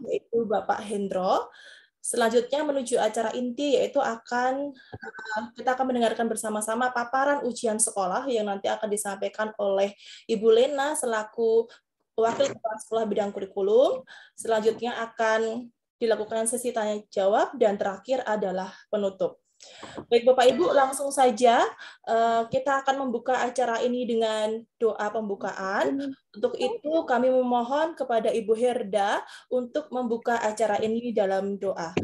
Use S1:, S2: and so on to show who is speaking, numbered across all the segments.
S1: yaitu Bapak Hendro. Selanjutnya menuju acara inti, yaitu kita akan mendengarkan bersama-sama paparan ujian sekolah yang nanti akan disampaikan oleh Ibu Lena selaku Wakil Kepala Sekolah Bidang Kurikulum. Selanjutnya akan dilakukan sesi tanya jawab dan terakhir adalah penutup. Baik Bapak Ibu, langsung saja kita akan membuka acara ini dengan doa pembukaan. Untuk itu kami memohon kepada Ibu Herda untuk membuka acara ini dalam doa.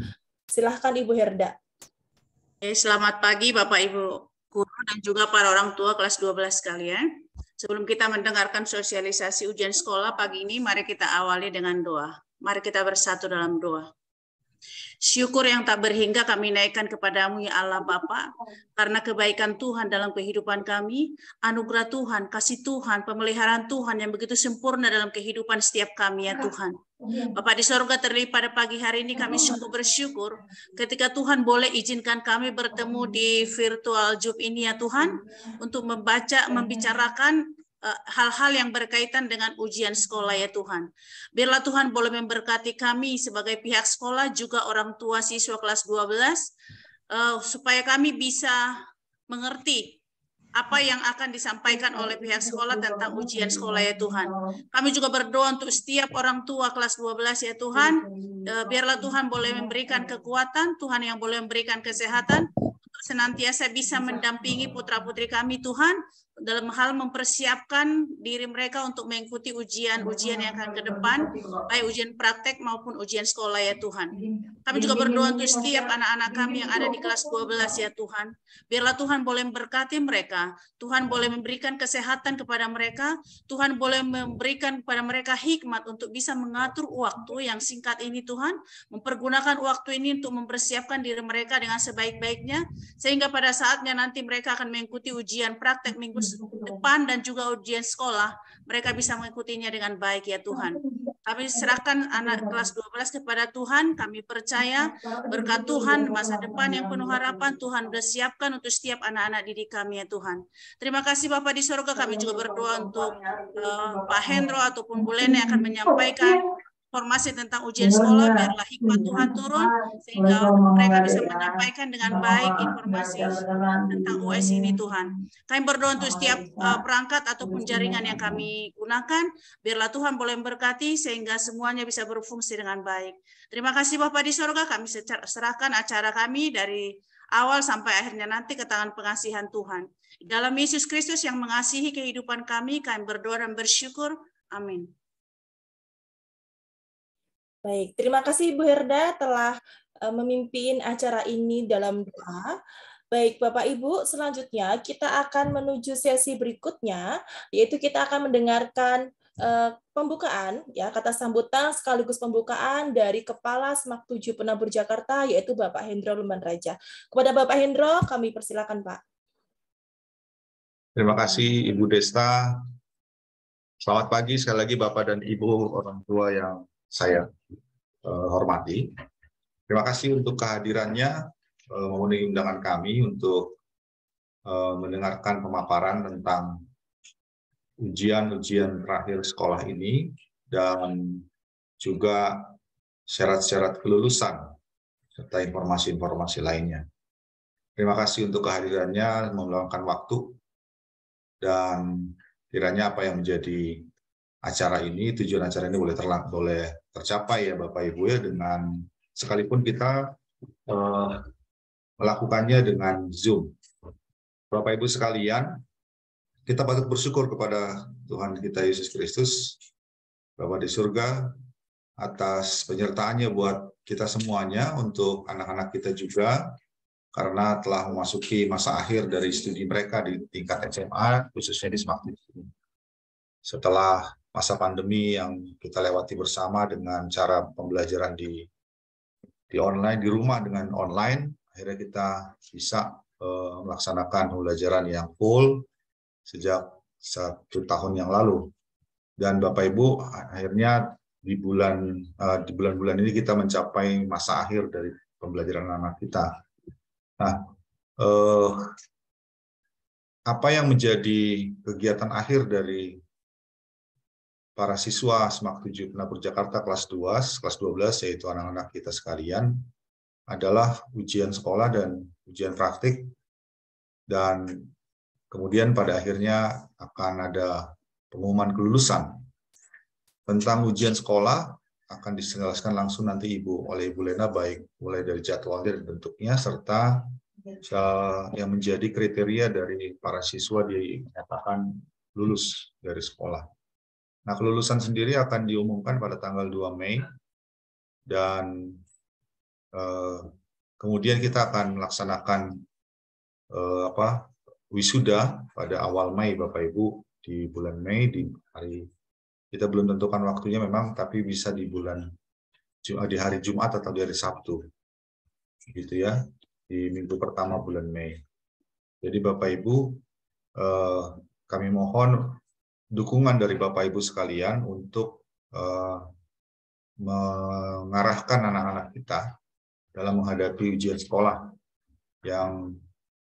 S1: Silahkan Ibu Herda.
S2: Selamat pagi Bapak Ibu guru dan juga para orang tua kelas 12 sekalian. Sebelum kita mendengarkan sosialisasi ujian sekolah pagi ini, mari kita awali dengan doa. Mari kita bersatu dalam doa. Syukur yang tak berhingga kami naikkan kepadamu ya Allah Bapa, karena kebaikan Tuhan dalam kehidupan kami, anugerah Tuhan, kasih Tuhan, pemeliharaan Tuhan yang begitu sempurna dalam kehidupan setiap kami ya Tuhan. Bapa di sorga, terlebih pada pagi hari ini kami sungguh bersyukur ketika Tuhan boleh izinkan kami bertemu di virtual Zoom ini ya Tuhan, untuk membicarakan hal-hal yang berkaitan dengan ujian sekolah ya Tuhan. Biarlah Tuhan boleh memberkati kami sebagai pihak sekolah, juga orang tua siswa kelas 12, supaya kami bisa mengerti apa yang akan disampaikan oleh pihak sekolah tentang ujian sekolah ya Tuhan. Kami juga berdoa untuk setiap orang tua kelas 12 ya Tuhan. Biarlah Tuhan boleh memberikan kekuatan, Tuhan yang boleh memberikan kesehatan, untuk senantiasa bisa mendampingi putra-putri kami Tuhan, dalam hal mempersiapkan diri mereka untuk mengikuti ujian-ujian yang akan ke depan, baik ujian praktek maupun ujian sekolah ya Tuhan. Kami juga berdoa untuk setiap anak-anak kami yang ada di kelas 12 ya Tuhan. Biarlah Tuhan boleh memberkati mereka, Tuhan boleh memberikan kesehatan kepada mereka, Tuhan boleh memberikan kepada mereka hikmat untuk bisa mengatur waktu yang singkat ini Tuhan, mempergunakan waktu ini untuk mempersiapkan diri mereka dengan sebaik-baiknya, sehingga pada saatnya nanti mereka akan mengikuti ujian praktek minggu depan dan juga ujian sekolah, mereka bisa mengikutinya dengan baik ya Tuhan. Kami serahkan anak kelas 12 kepada Tuhan, kami percaya berkat Tuhan masa depan yang penuh harapan Tuhan sudah siapkan untuk setiap anak-anak didik kami ya Tuhan. Terima kasih Bapak di surga, kami juga berdoa untuk Pak Hendro ataupun Bu Lene akan menyampaikan informasi tentang ujian sekolah, biarlah hikmat Tuhan turun sehingga mereka bisa menyampaikan dengan baik informasi tentang US ini Tuhan. Kami berdoa untuk setiap perangkat ataupun jaringan yang kami gunakan, biarlah Tuhan boleh memberkati sehingga semuanya bisa berfungsi dengan baik. Terima kasih Bapak di surga, kami serahkan acara kami dari awal sampai akhirnya nanti ke tangan pengasihan Tuhan. Dalam Yesus Kristus yang mengasihi kehidupan kami berdoa dan bersyukur. Amin.
S1: Baik, terima kasih Ibu Herda telah memimpin acara ini dalam doa. Baik, Bapak Ibu, selanjutnya kita akan menuju sesi berikutnya, yaitu kita akan mendengarkan pembukaan, ya, kata sambutan sekaligus pembukaan dari Kepala SMAK 7 Penabur Jakarta, yaitu Bapak Hendro Lumban Raja. Kepada Bapak Hendro, kami persilakan, Pak.
S3: Terima kasih Ibu Desta. Selamat pagi sekali lagi Bapak dan Ibu orang tua yang saya hormati. Terima kasih untuk kehadirannya, memenuhi undangan kami untuk mendengarkan pemaparan tentang ujian-ujian terakhir sekolah ini dan juga syarat-syarat kelulusan serta informasi-informasi lainnya. Terima kasih untuk kehadirannya, meluangkan waktu, dan kiranya apa yang menjadi acara ini, tujuan acara ini boleh tercapai ya Bapak Ibu ya, dengan sekalipun kita melakukannya dengan Zoom. Bapak Ibu sekalian, kita patut bersyukur kepada Tuhan kita Yesus Kristus, Bapa di surga, atas penyertaannya buat kita semuanya, untuk anak-anak kita juga, karena telah memasuki masa akhir dari studi mereka di tingkat SMA, khususnya di SMAK 7. Setelah masa pandemi yang kita lewati bersama dengan cara pembelajaran di online, di rumah dengan online, akhirnya kita bisa melaksanakan pembelajaran yang full sejak 1 tahun yang lalu. Dan Bapak Ibu, akhirnya di bulan-bulan ini kita mencapai masa akhir dari pembelajaran anak kita. Nah, apa yang menjadi kegiatan akhir dari para siswa SMAK 7 Penapur Jakarta kelas 12, yaitu anak-anak kita sekalian, adalah ujian sekolah dan ujian praktik, dan kemudian pada akhirnya akan ada pengumuman kelulusan. Tentang ujian sekolah akan dijelaskan langsung nanti oleh Ibu Lena, baik mulai dari jadwalnya dan bentuknya, serta yang menjadi kriteria dari para siswa dinyatakan lulus dari sekolah. Nah, kelulusan sendiri akan diumumkan pada tanggal 2 Mei, dan kemudian kita akan melaksanakan wisuda pada awal Mei, Bapak Ibu, di bulan Mei, di hari, kita belum tentukan waktunya memang, tapi bisa di hari Jumat atau di hari Sabtu, gitu ya, di minggu pertama bulan Mei. Jadi Bapak Ibu, kami mohon dukungan dari Bapak Ibu sekalian untuk mengarahkan anak-anak kita dalam menghadapi ujian sekolah yang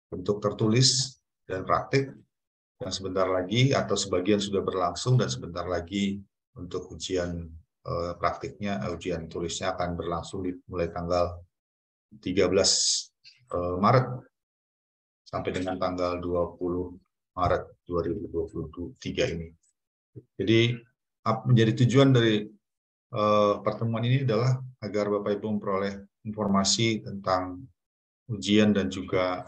S3: bentuk tertulis dan praktik, yang sebentar lagi atau sebagian sudah berlangsung, dan sebentar lagi untuk ujian praktiknya, ujian tulisnya akan berlangsung mulai tanggal 13 Maret sampai dengan tanggal 20 Maret 2023 ini. Jadi menjadi tujuan dari pertemuan ini adalah agar Bapak Ibu memperoleh informasi tentang ujian dan juga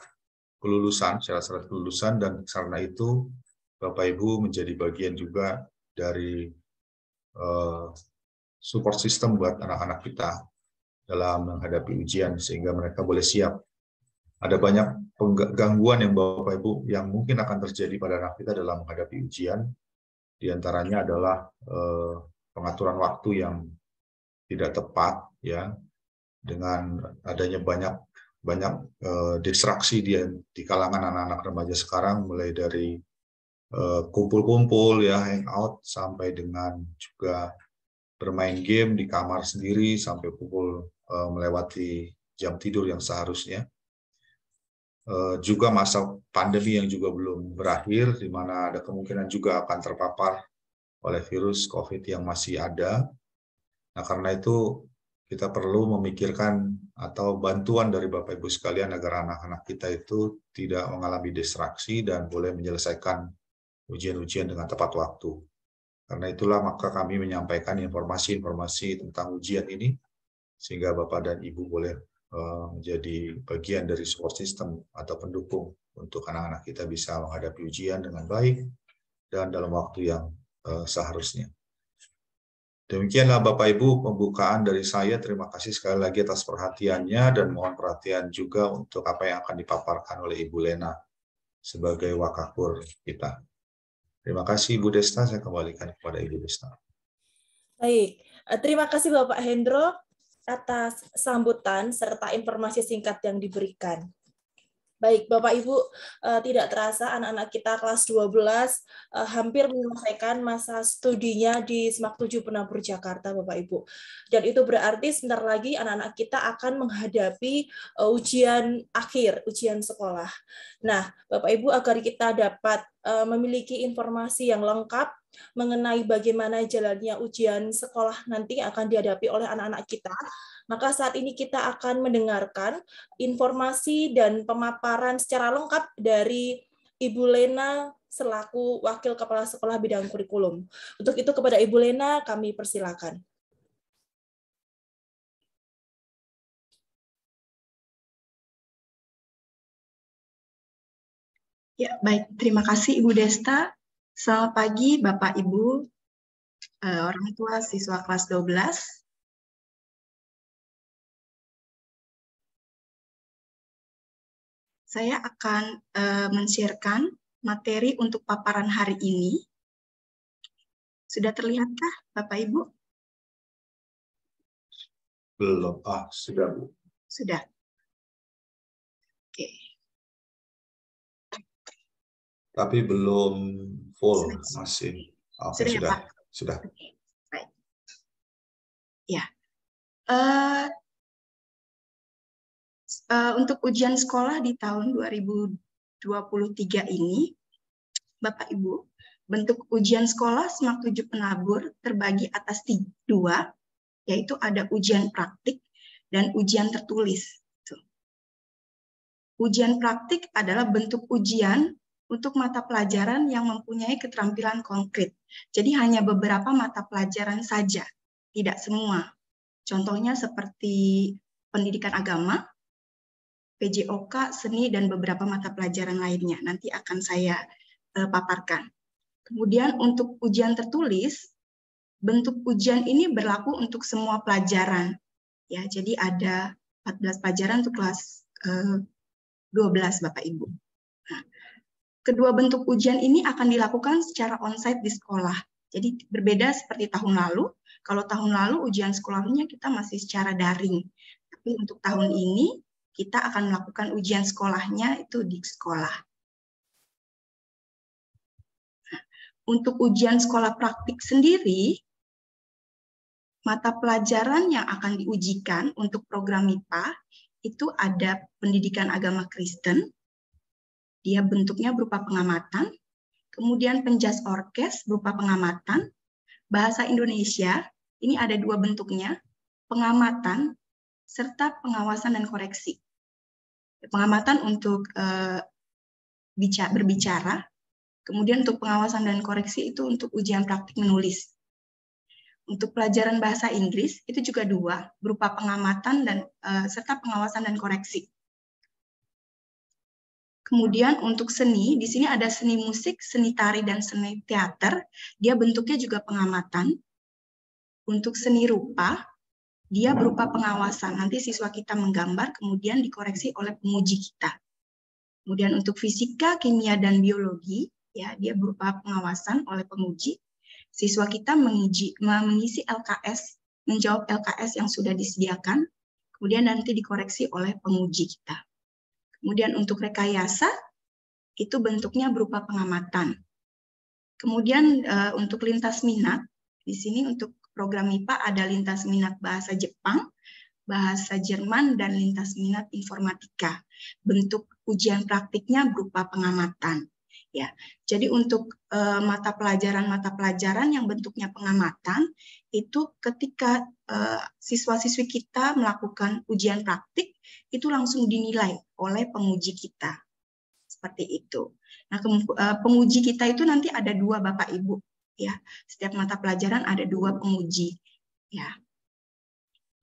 S3: kelulusan, syarat-syarat kelulusan, dan karena itu Bapak Ibu menjadi bagian juga dari support system buat anak-anak kita dalam menghadapi ujian, sehingga mereka boleh siap. Ada banyak gangguan yang Bapak Ibu yang mungkin akan terjadi pada anak kita dalam menghadapi ujian. Di antaranya adalah pengaturan waktu yang tidak tepat, ya, dengan adanya banyak distraksi di kalangan anak-anak remaja sekarang, mulai dari kumpul-kumpul, ya, hangout, sampai dengan juga bermain game di kamar sendiri sampai melewati jam tidur yang seharusnya. Juga masa pandemi yang juga belum berakhir, di mana ada kemungkinan juga akan terpapar oleh virus COVID yang masih ada. Nah, karena itu kita perlu memikirkan atau bantuan dari Bapak Ibu sekalian agar anak-anak kita itu tidak mengalami distraksi dan boleh menyelesaikan ujian-ujian dengan tepat waktu. Karena itulah maka kami menyampaikan informasi-informasi tentang ujian ini, sehingga Bapak dan Ibu boleh menjadi bagian dari support system atau pendukung untuk anak-anak kita bisa menghadapi ujian dengan baik dan dalam waktu yang seharusnya. Demikianlah Bapak Ibu pembukaan dari saya. Terima kasih sekali lagi atas perhatiannya, dan mohon perhatian juga untuk apa yang akan dipaparkan oleh Ibu Lena sebagai wakakur kita. Terima kasih Ibu Desta, saya kembalikan kepada Ibu Desta.
S1: Baik, terima kasih Bapak Hendro atas sambutan serta informasi singkat yang diberikan. Baik, Bapak Ibu, tidak terasa anak-anak kita kelas 12 hampir menyelesaikan masa studinya di SMAK 7 Penapur Jakarta, Bapak Ibu. Dan itu berarti sebentar lagi anak-anak kita akan menghadapi ujian akhir, ujian sekolah. Nah, Bapak Ibu, agar kita dapat memiliki informasi yang lengkap mengenai bagaimana jalannya ujian sekolah nanti akan dihadapi oleh anak-anak kita, maka saat ini kita akan mendengarkan informasi dan pemaparan secara lengkap dari Ibu Lena selaku Wakil Kepala Sekolah Bidang Kurikulum. Untuk itu kepada Ibu Lena kami persilakan.
S4: Ya, baik. Terima kasih Ibu Desta. Selamat pagi Bapak Ibu, orang tua siswa kelas 12. Saya akan men-sharekan materi untuk paparan hari ini. Sudah terlihatkah Bapak Ibu?
S3: Belum, sudah Bu.
S4: Sudah. Oke.
S3: Tapi belum full,
S4: Sudah.
S3: masih.
S4: Oke, sudah, ya, Pak?
S3: Sudah.
S4: Oke, baik. Ya. Untuk ujian sekolah di tahun 2023 ini, Bapak Ibu, bentuk ujian sekolah SMAK 7 penabur terbagi atas 2, yaitu ada ujian praktik dan ujian tertulis. Ujian praktik adalah bentuk ujian untuk mata pelajaran yang mempunyai keterampilan konkret. Jadi hanya beberapa mata pelajaran saja, tidak semua. Contohnya seperti pendidikan agama, PJOK, seni, dan beberapa mata pelajaran lainnya. Nanti akan saya paparkan. Kemudian untuk ujian tertulis, bentuk ujian ini berlaku untuk semua pelajaran. Ya, jadi ada 14 pelajaran untuk kelas 12, Bapak Ibu. Nah, kedua bentuk ujian ini akan dilakukan secara onsite di sekolah. Jadi berbeda seperti tahun lalu. Kalau tahun lalu ujian sekolahnya kita masih secara daring. Tapi untuk tahun ini kita akan melakukan ujian sekolahnya itu di sekolah. Nah, untuk ujian sekolah praktik sendiri, mata pelajaran yang akan diujikan untuk program MIPA itu ada pendidikan agama Kristen, dia bentuknya berupa pengamatan, kemudian penjas orkes berupa pengamatan, bahasa Indonesia, ini ada 2 bentuknya, pengamatan, serta pengawasan dan koreksi. Pengamatan untuk berbicara, kemudian untuk pengawasan dan koreksi itu untuk ujian praktik menulis. Untuk pelajaran bahasa Inggris, itu juga 2, berupa pengamatan dan serta pengawasan dan koreksi. Kemudian untuk seni, di sini ada seni musik, seni tari, dan seni teater. Dia bentuknya juga pengamatan. Untuk seni rupa, dia berupa pengawasan. Nanti siswa kita menggambar, kemudian dikoreksi oleh penguji kita. Kemudian untuk fisika, kimia, dan biologi, ya dia berupa pengawasan oleh penguji. Siswa kita mengisi LKS, menjawab LKS yang sudah disediakan, kemudian nanti dikoreksi oleh penguji kita. Kemudian untuk rekayasa, itu bentuknya berupa pengamatan. Kemudian untuk lintas minat, di sini untuk program MIPA ada lintas minat bahasa Jepang, bahasa Jerman, dan lintas minat informatika. Bentuk ujian praktiknya berupa pengamatan. Ya, jadi untuk mata pelajaran yang bentuknya pengamatan, itu ketika siswa-siswi kita melakukan ujian praktik, itu langsung dinilai oleh penguji kita. Seperti itu. Nah, penguji kita itu nanti ada 2, Bapak Ibu. Ya, setiap mata pelajaran ada 2 penguji. Ya.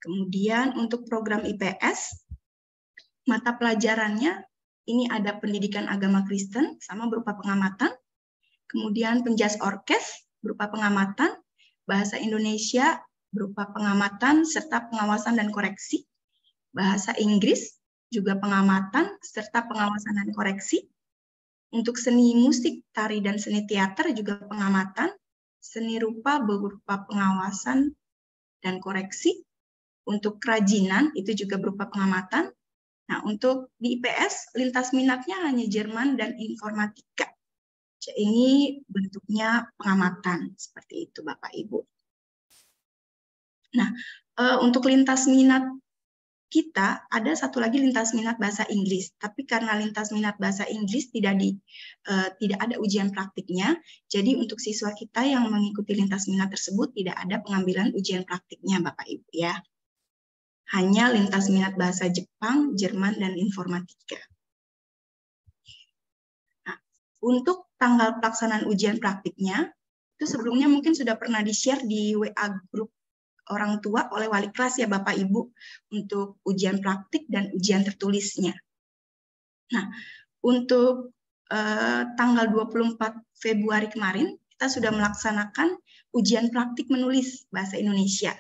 S4: Kemudian untuk program IPS, mata pelajarannya ini ada pendidikan agama Kristen sama berupa pengamatan. Kemudian penjas orkes berupa pengamatan, bahasa Indonesia berupa pengamatan serta pengawasan dan koreksi. Bahasa Inggris juga pengamatan serta pengawasan dan koreksi. Untuk seni musik, tari, dan seni teater juga pengamatan. Seni rupa berupa pengawasan dan koreksi. Untuk kerajinan itu juga berupa pengamatan. Nah, untuk di IPS, lintas minatnya hanya Jerman dan informatika. Ini bentuknya pengamatan, seperti itu Bapak Ibu. Nah, untuk lintas minat kita, ada satu lagi lintas minat bahasa Inggris. Tapi karena lintas minat bahasa Inggris tidak ada ujian praktiknya, jadi untuk siswa kita yang mengikuti lintas minat tersebut tidak ada pengambilan ujian praktiknya Bapak Ibu ya. Hanya lintas minat bahasa Jepang, Jerman, dan informatika. Nah, untuk tanggal pelaksanaan ujian praktiknya, itu sebelumnya mungkin sudah pernah di-share di WA grup orang tua oleh wali kelas ya Bapak Ibu, untuk ujian praktik dan ujian tertulisnya. Nah, untuk tanggal 24 Februari kemarin, kita sudah melaksanakan ujian praktik menulis bahasa Indonesia.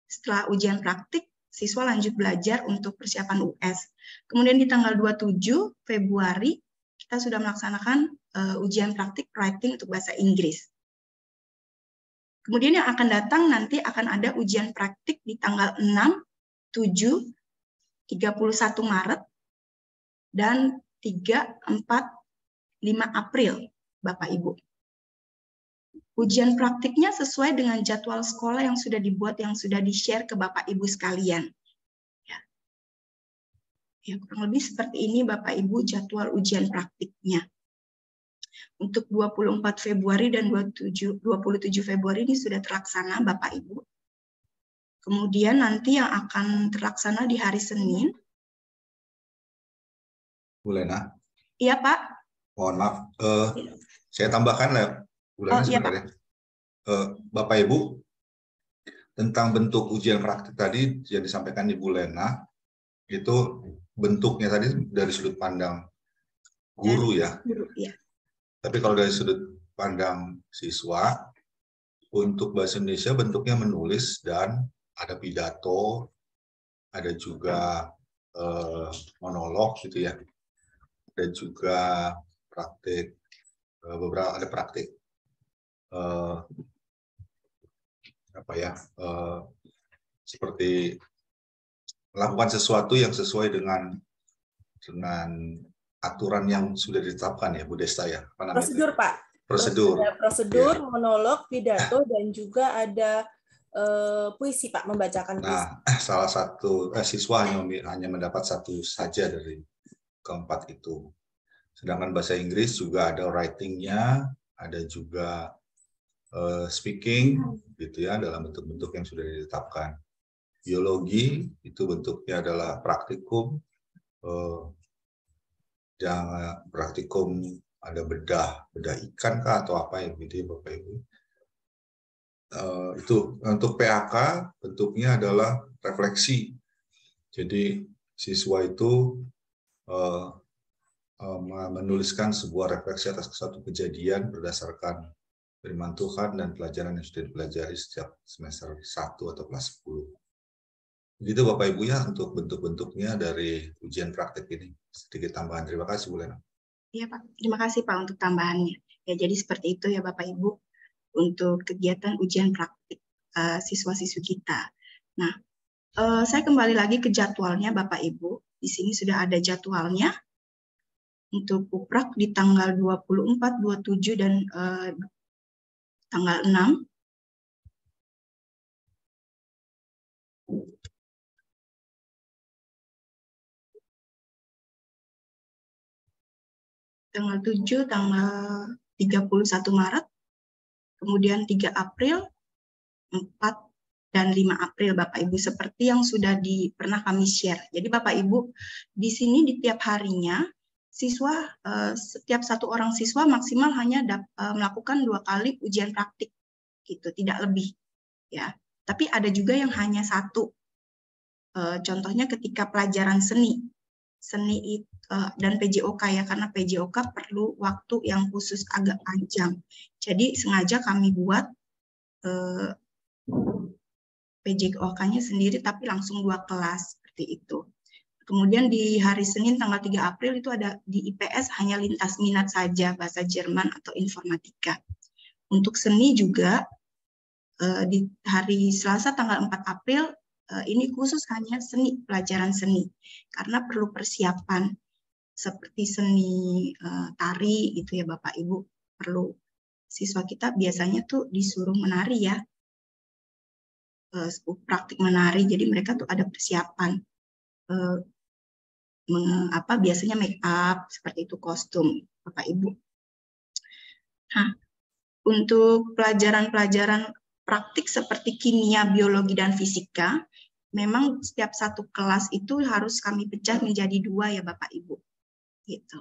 S4: Setelah ujian praktik, siswa lanjut belajar untuk persiapan US. Kemudian di tanggal 27 Februari, kita sudah melaksanakan ujian praktik writing untuk bahasa Inggris. Kemudian yang akan datang nanti akan ada ujian praktik di tanggal 6, 7, 31 Maret, dan 3, 4, 5 April, Bapak Ibu. Ujian praktiknya sesuai dengan jadwal sekolah yang sudah dibuat, yang sudah di-share ke Bapak Ibu sekalian. Ya, kurang lebih seperti ini Bapak Ibu jadwal ujian praktiknya. Untuk 24 Februari dan 27 Februari ini sudah terlaksana, Bapak Ibu. Kemudian nanti yang akan terlaksana di hari Senin.
S3: Bu Lena.
S4: Iya, Pak.
S3: Mohon maaf, saya tambahkan lah, Bu Lena, sebenarnya. Bapak Ibu, tentang bentuk ujian praktik tadi yang disampaikan Ibu Lena, itu bentuknya tadi dari sudut pandang guru ya.
S4: Guru, ya.
S3: Tapi kalau dari sudut pandang siswa, untuk bahasa Indonesia bentuknya menulis dan ada pidato, ada juga monolog gitu ya. Dan juga praktik, beberapa ada praktik seperti melakukan sesuatu yang sesuai dengan aturan yang sudah ditetapkan ya, Bu Desta ya. Apa namanya
S1: Prosedur
S3: itu?
S1: Pak.
S3: Prosedur.
S1: Ada prosedur,
S3: Ya.
S1: monolog, pidato, dan juga ada puisi Pak, membacakan puisi.
S3: Nah, salah satu siswa hanya mendapat satu saja dari keempat itu. Sedangkan bahasa Inggris juga ada writing-nya, ada juga speaking, gitu ya, dalam bentuk-bentuk yang sudah ditetapkan. Biologi itu bentuknya adalah praktikum, yang praktikum ada bedah ikan kah atau apa ya, gitu ya Bapak Ibu. Itu untuk PAK bentuknya adalah refleksi. Jadi siswa itu menuliskan sebuah refleksi atas suatu kejadian berdasarkan firman Tuhan dan pelajaran yang sudah dipelajari sejak semester 1 atau kelas 10. Begitu Bapak Ibu ya untuk bentuk-bentuknya dari ujian praktik ini. Sedikit tambahan. Terima kasih Bu Lena.
S4: Iya Pak, terima kasih Pak untuk tambahannya. Ya, jadi seperti itu ya Bapak Ibu untuk kegiatan ujian praktik siswa-siswi kita. Nah, saya kembali lagi ke jadwalnya Bapak Ibu. Di sini sudah ada jadwalnya. Untuk Kuprak di tanggal 24, 27, dan tanggal 6. Tanggal 7, tanggal 31 Maret, kemudian 3 April, 4, dan 5 April Bapak Ibu, seperti yang sudah pernah kami share. Jadi Bapak Ibu, di sini di tiap harinya, siswa, setiap satu orang siswa maksimal hanya melakukan 2 kali ujian praktik, gitu, tidak lebih. Ya. Tapi ada juga yang hanya 1. Contohnya ketika pelajaran seni dan PJOK ya, karena PJOK perlu waktu yang khusus agak panjang. Jadi sengaja kami buat PJOK-nya sendiri tapi langsung 2 kelas seperti itu. Kemudian di hari Senin tanggal 3 April itu ada di IPS hanya lintas minat saja, bahasa Jerman atau informatika. Untuk seni juga di hari Selasa tanggal 4 April ini khusus hanya seni, pelajaran seni, karena perlu persiapan seperti seni tari gitu ya Bapak Ibu. Perlu siswa kita biasanya tuh disuruh menari ya, praktik menari, jadi mereka tuh ada persiapan. Biasanya make up seperti itu, kostum Bapak Ibu. Nah, untuk pelajaran-pelajaran praktik seperti kimia, biologi, dan fisika, memang setiap satu kelas itu harus kami pecah menjadi 2 ya Bapak Ibu. Gitu.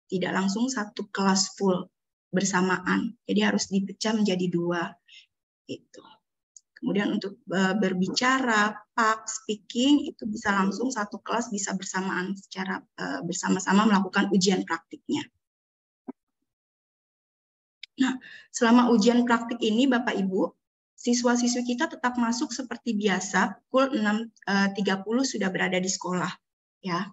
S4: Tidak langsung satu kelas full bersamaan. Jadi harus dipecah menjadi 2. Gitu. Kemudian untuk berbicara, speaking, itu bisa langsung satu kelas bisa bersamaan secara bersama-sama melakukan ujian praktiknya. Nah, selama ujian praktik ini Bapak Ibu, siswa-siswi kita tetap masuk seperti biasa, pukul 6.30 sudah berada di sekolah. Ya.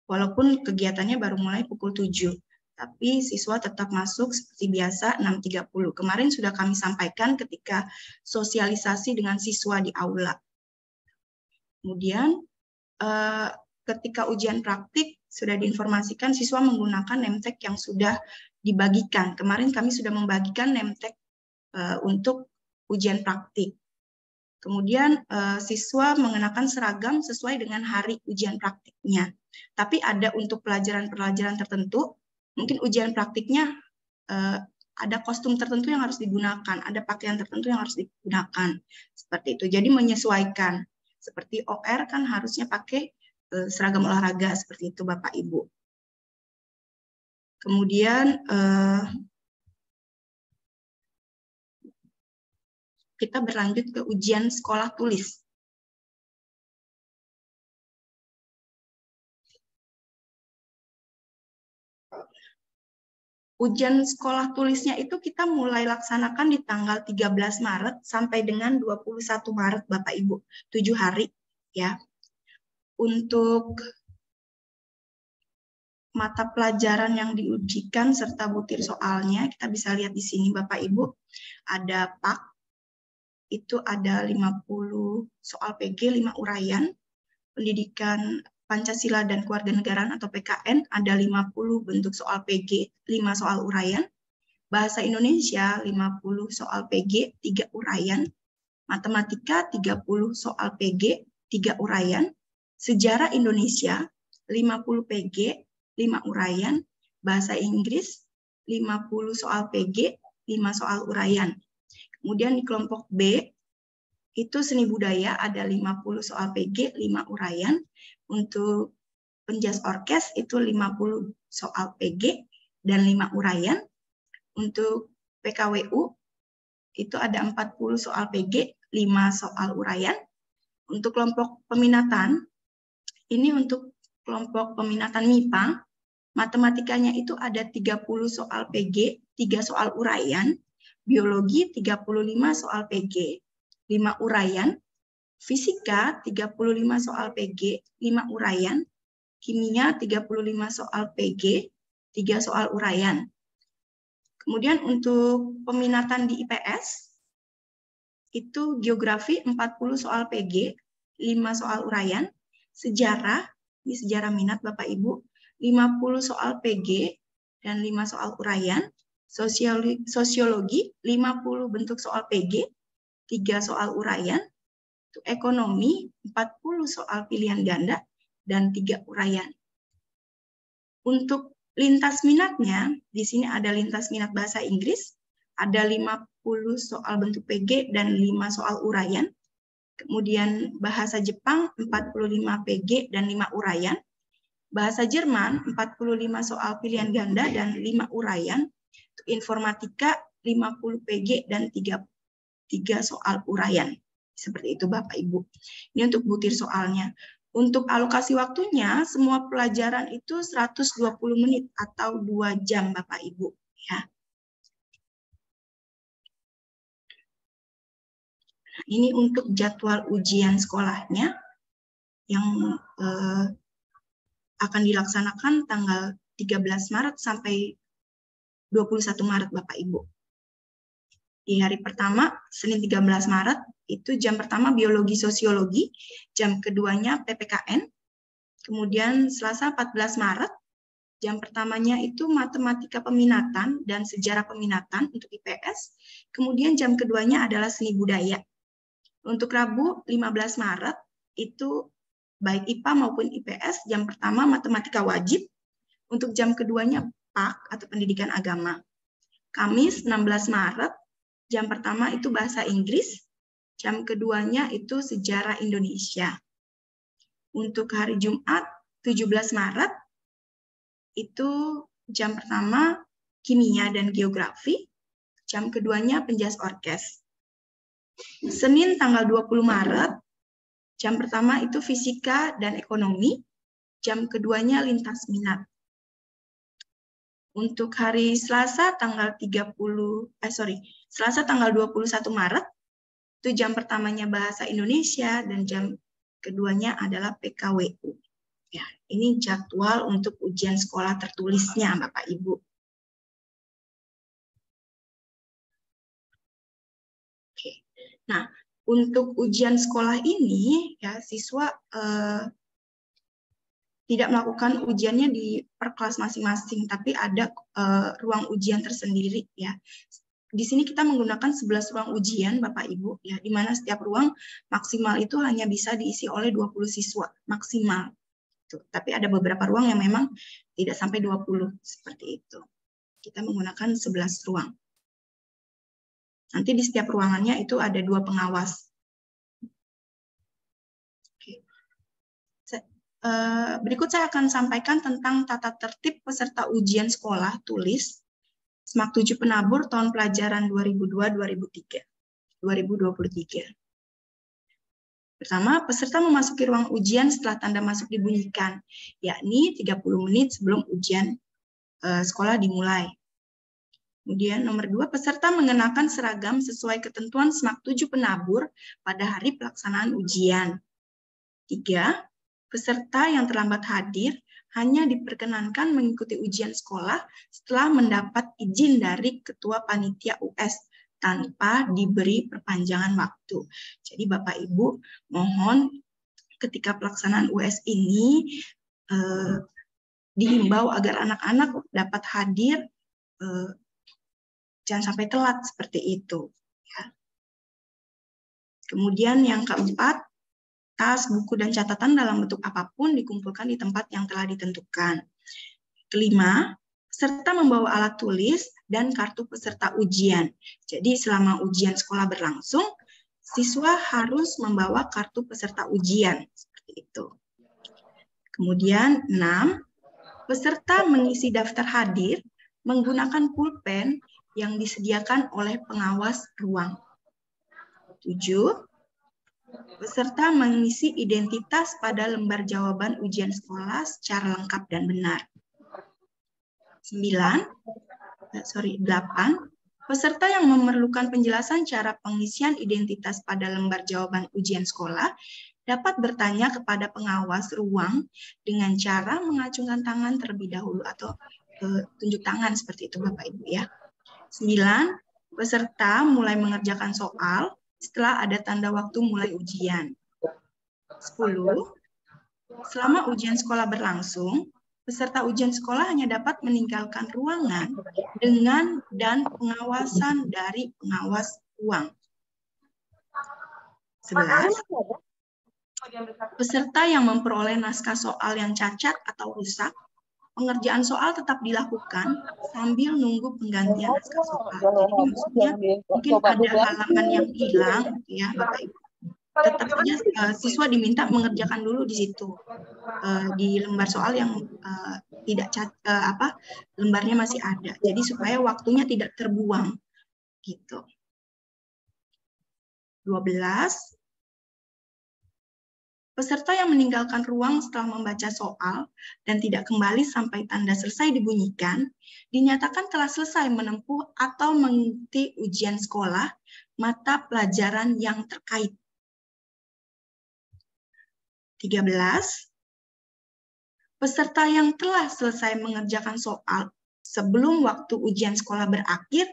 S4: Walaupun kegiatannya baru mulai pukul 7. Tapi siswa tetap masuk seperti biasa 6.30. Kemarin sudah kami sampaikan ketika sosialisasi dengan siswa di aula. Kemudian ketika ujian praktik sudah diinformasikan siswa menggunakan name tag yang sudah dibagikan. Kemarin kami sudah membagikan name tag untuk ujian praktik. Kemudian siswa mengenakan seragam sesuai dengan hari ujian praktiknya. Tapi ada untuk pelajaran-pelajaran tertentu, mungkin ujian praktiknya ada kostum tertentu yang harus digunakan, ada pakaian tertentu yang harus digunakan. Seperti itu. Jadi menyesuaikan. Seperti OR kan harusnya pakai seragam olahraga seperti itu Bapak Ibu. Kemudian kita berlanjut ke ujian sekolah tulis. Ujian sekolah tulisnya itu kita mulai laksanakan di tanggal 13 Maret sampai dengan 21 Maret Bapak Ibu, 7 hari ya. Untuk mata pelajaran yang diujikan serta butir soalnya, kita bisa lihat di sini Bapak Ibu, ada PAK, itu ada 50 soal PG, 5 uraian, pendidikan Pancasila dan Kewarganegaraan atau PKN ada 50 bentuk soal PG, 5 soal uraian. Bahasa Indonesia 50 soal PG, 3 uraian. Matematika 30 soal PG, 3 uraian. Sejarah Indonesia 50 PG, 5 uraian. Bahasa Inggris 50 soal PG, 5 soal uraian. Kemudian di kelompok B itu seni budaya ada 50 soal PG, 5 uraian. Untuk penjas orkes itu 50 soal PG dan 5 uraian. Untuk PKWU itu ada 40 soal PG, 5 soal uraian. Untuk kelompok peminatan, ini untuk kelompok peminatan MIPA, matematikanya itu ada 30 soal PG, 3 soal uraian. Biologi 35 soal PG, 5 uraian. Fisika 35 soal PG, 5 uraian. Kimia 35 soal PG, 3 soal uraian. Kemudian untuk peminatan di IPS, itu geografi 40 soal PG, 5 soal uraian. Sejarah, ini sejarah minat Bapak Ibu, 50 soal PG dan 5 soal uraian. Sosiologi 50 bentuk soal PG, 3 soal uraian. Ekonomi 40 soal pilihan ganda dan 3 uraian. Untuk lintas minatnya, di sini ada lintas minat bahasa Inggris, ada 50 soal bentuk PG dan 5 soal uraian. Kemudian bahasa Jepang 45 PG dan 5 uraian. Bahasa Jerman 45 soal pilihan ganda dan 5 uraian. Untuk informatika 50 PG dan 3 soal uraian. Seperti itu Bapak Ibu. Ini untuk butir soalnya. Untuk alokasi waktunya, semua pelajaran itu 120 menit atau 2 jam Bapak Ibu. Ya. Ini untuk jadwal ujian sekolahnya yang akan dilaksanakan tanggal 13 Maret sampai 21 Maret Bapak Ibu. Di hari pertama, Senin 13 Maret, itu jam pertama biologi sosiologi, jam keduanya PPKN. Kemudian Selasa 14 Maret, jam pertamanya itu matematika peminatan dan sejarah peminatan untuk IPS. Kemudian jam keduanya adalah seni budaya. Untuk Rabu 15 Maret, itu baik IPA maupun IPS, jam pertama matematika wajib. Untuk jam keduanya PAK atau pendidikan agama. Kamis 16 Maret, jam pertama itu bahasa Inggris, jam keduanya itu sejarah Indonesia. Untuk hari Jumat 17 Maret, itu jam pertama kimia dan geografi, jam keduanya penjas orkes. Senin tanggal 20 Maret, jam pertama itu fisika dan ekonomi, jam keduanya lintas minat. Untuk hari Selasa tanggal Selasa tanggal 21 Maret, itu jam pertamanya bahasa Indonesia dan jam keduanya adalah PKWU. Ya, ini jadwal untuk ujian sekolah tertulisnya Bapak Ibu. Oke. Nah, untuk ujian sekolah ini ya siswa tidak melakukan ujiannya di per kelas masing-masing, tapi ada ruang ujian tersendiri ya. Di sini kita menggunakan 11 ruang ujian Bapak Ibu ya, di mana setiap ruang maksimal itu hanya bisa diisi oleh 20 siswa maksimal. Tuh, tapi ada beberapa ruang yang memang tidak sampai 20 seperti itu. Kita menggunakan 11 ruang. Nanti di setiap ruangannya itu ada 2 pengawas. Oke. Berikut saya akan sampaikan tentang tata tertib peserta ujian sekolah tulis SMAK 7 Penabur tahun pelajaran 2022-2023. Pertama, peserta memasuki ruang ujian setelah tanda masuk dibunyikan, yakni 30 menit sebelum ujian sekolah dimulai. Kemudian nomor 2, peserta mengenakan seragam sesuai ketentuan SMAK 7 Penabur pada hari pelaksanaan ujian. 3, peserta yang terlambat hadir hanya diperkenankan mengikuti ujian sekolah setelah mendapat izin dari Ketua Panitia US tanpa diberi perpanjangan waktu. Jadi Bapak Ibu mohon ketika pelaksanaan US ini dihimbau agar anak-anak dapat hadir, jangan sampai telat seperti itu. Ya. Kemudian yang keempat, tas, buku, dan catatan dalam bentuk apapun dikumpulkan di tempat yang telah ditentukan. Kelima, peserta membawa alat tulis dan kartu peserta ujian. Jadi selama ujian sekolah berlangsung, siswa harus membawa kartu peserta ujian. Seperti itu. Kemudian 6, peserta mengisi daftar hadir menggunakan pulpen yang disediakan oleh pengawas ruang. 7, peserta mengisi identitas pada lembar jawaban ujian sekolah secara lengkap dan benar. 8, peserta yang memerlukan penjelasan cara pengisian identitas pada lembar jawaban ujian sekolah dapat bertanya kepada pengawas ruang dengan cara mengacungkan tangan terlebih dahulu atau tunjuk tangan seperti itu Bapak Ibu ya. 9, peserta mulai mengerjakan soal setelah ada tanda waktu mulai ujian. 10, selama ujian sekolah berlangsung, peserta ujian sekolah hanya dapat meninggalkan ruangan dengan dan pengawasan dari pengawas ruang. 11, peserta yang memperoleh naskah soal yang cacat atau rusak, pengerjaan soal tetap dilakukan sambil nunggu penggantian naskah soal. Jadi maksudnya mungkin ada halaman yang hilang, ya Bapak Ibu. Tetap saja siswa diminta mengerjakan dulu di situ di lembar soal yang lembarnya masih ada. Jadi supaya waktunya tidak terbuang, gitu. 12. Peserta yang meninggalkan ruang setelah membaca soal dan tidak kembali sampai tanda selesai dibunyikan, dinyatakan telah selesai menempuh atau mengikuti ujian sekolah mata pelajaran yang terkait. 13. Peserta yang telah selesai mengerjakan soal sebelum waktu ujian sekolah berakhir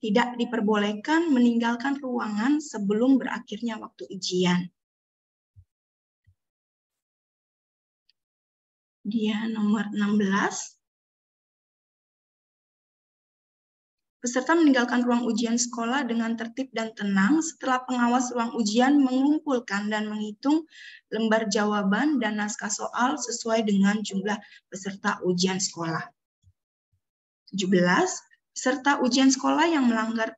S4: tidak diperbolehkan meninggalkan ruangan sebelum berakhirnya waktu ujian. Dia nomor 16. Peserta meninggalkan ruang ujian sekolah dengan tertib dan tenang setelah pengawas ruang ujian mengumpulkan dan menghitung lembar jawaban dan naskah soal sesuai dengan jumlah peserta ujian sekolah. 17. Peserta ujian sekolah yang melanggar,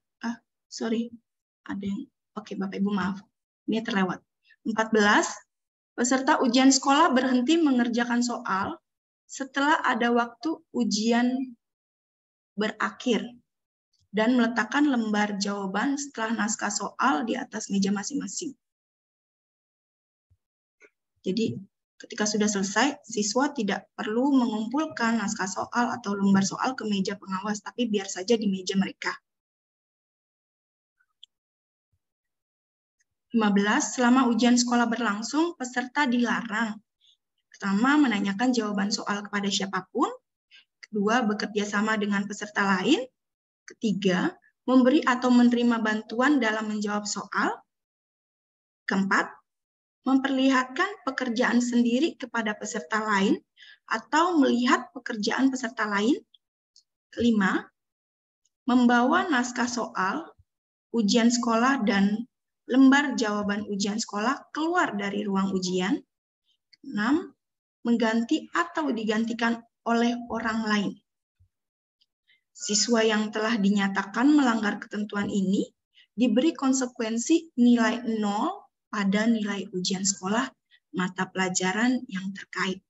S4: Bapak Ibu maaf, ini terlewat. 14. Peserta ujian sekolah berhenti mengerjakan soal setelah ada waktu ujian berakhir dan meletakkan lembar jawaban setelah naskah soal di atas meja masing-masing. Jadi, ketika sudah selesai, siswa tidak perlu mengumpulkan naskah soal atau lembar soal ke meja pengawas, tapi biar saja di meja mereka. 15. Selama ujian sekolah berlangsung, peserta dilarang. Pertama, menanyakan jawaban soal kepada siapapun. Kedua, bekerja sama dengan peserta lain. Ketiga, memberi atau menerima bantuan dalam menjawab soal. Keempat, memperlihatkan pekerjaan sendiri kepada peserta lain atau melihat pekerjaan peserta lain. Kelima, membawa naskah soal, ujian sekolah, dan lembar jawaban ujian sekolah keluar dari ruang ujian. 6. Mengganti atau digantikan oleh orang lain. Siswa yang telah dinyatakan melanggar ketentuan ini diberi konsekuensi nilai 0 pada nilai ujian sekolah mata pelajaran yang terkait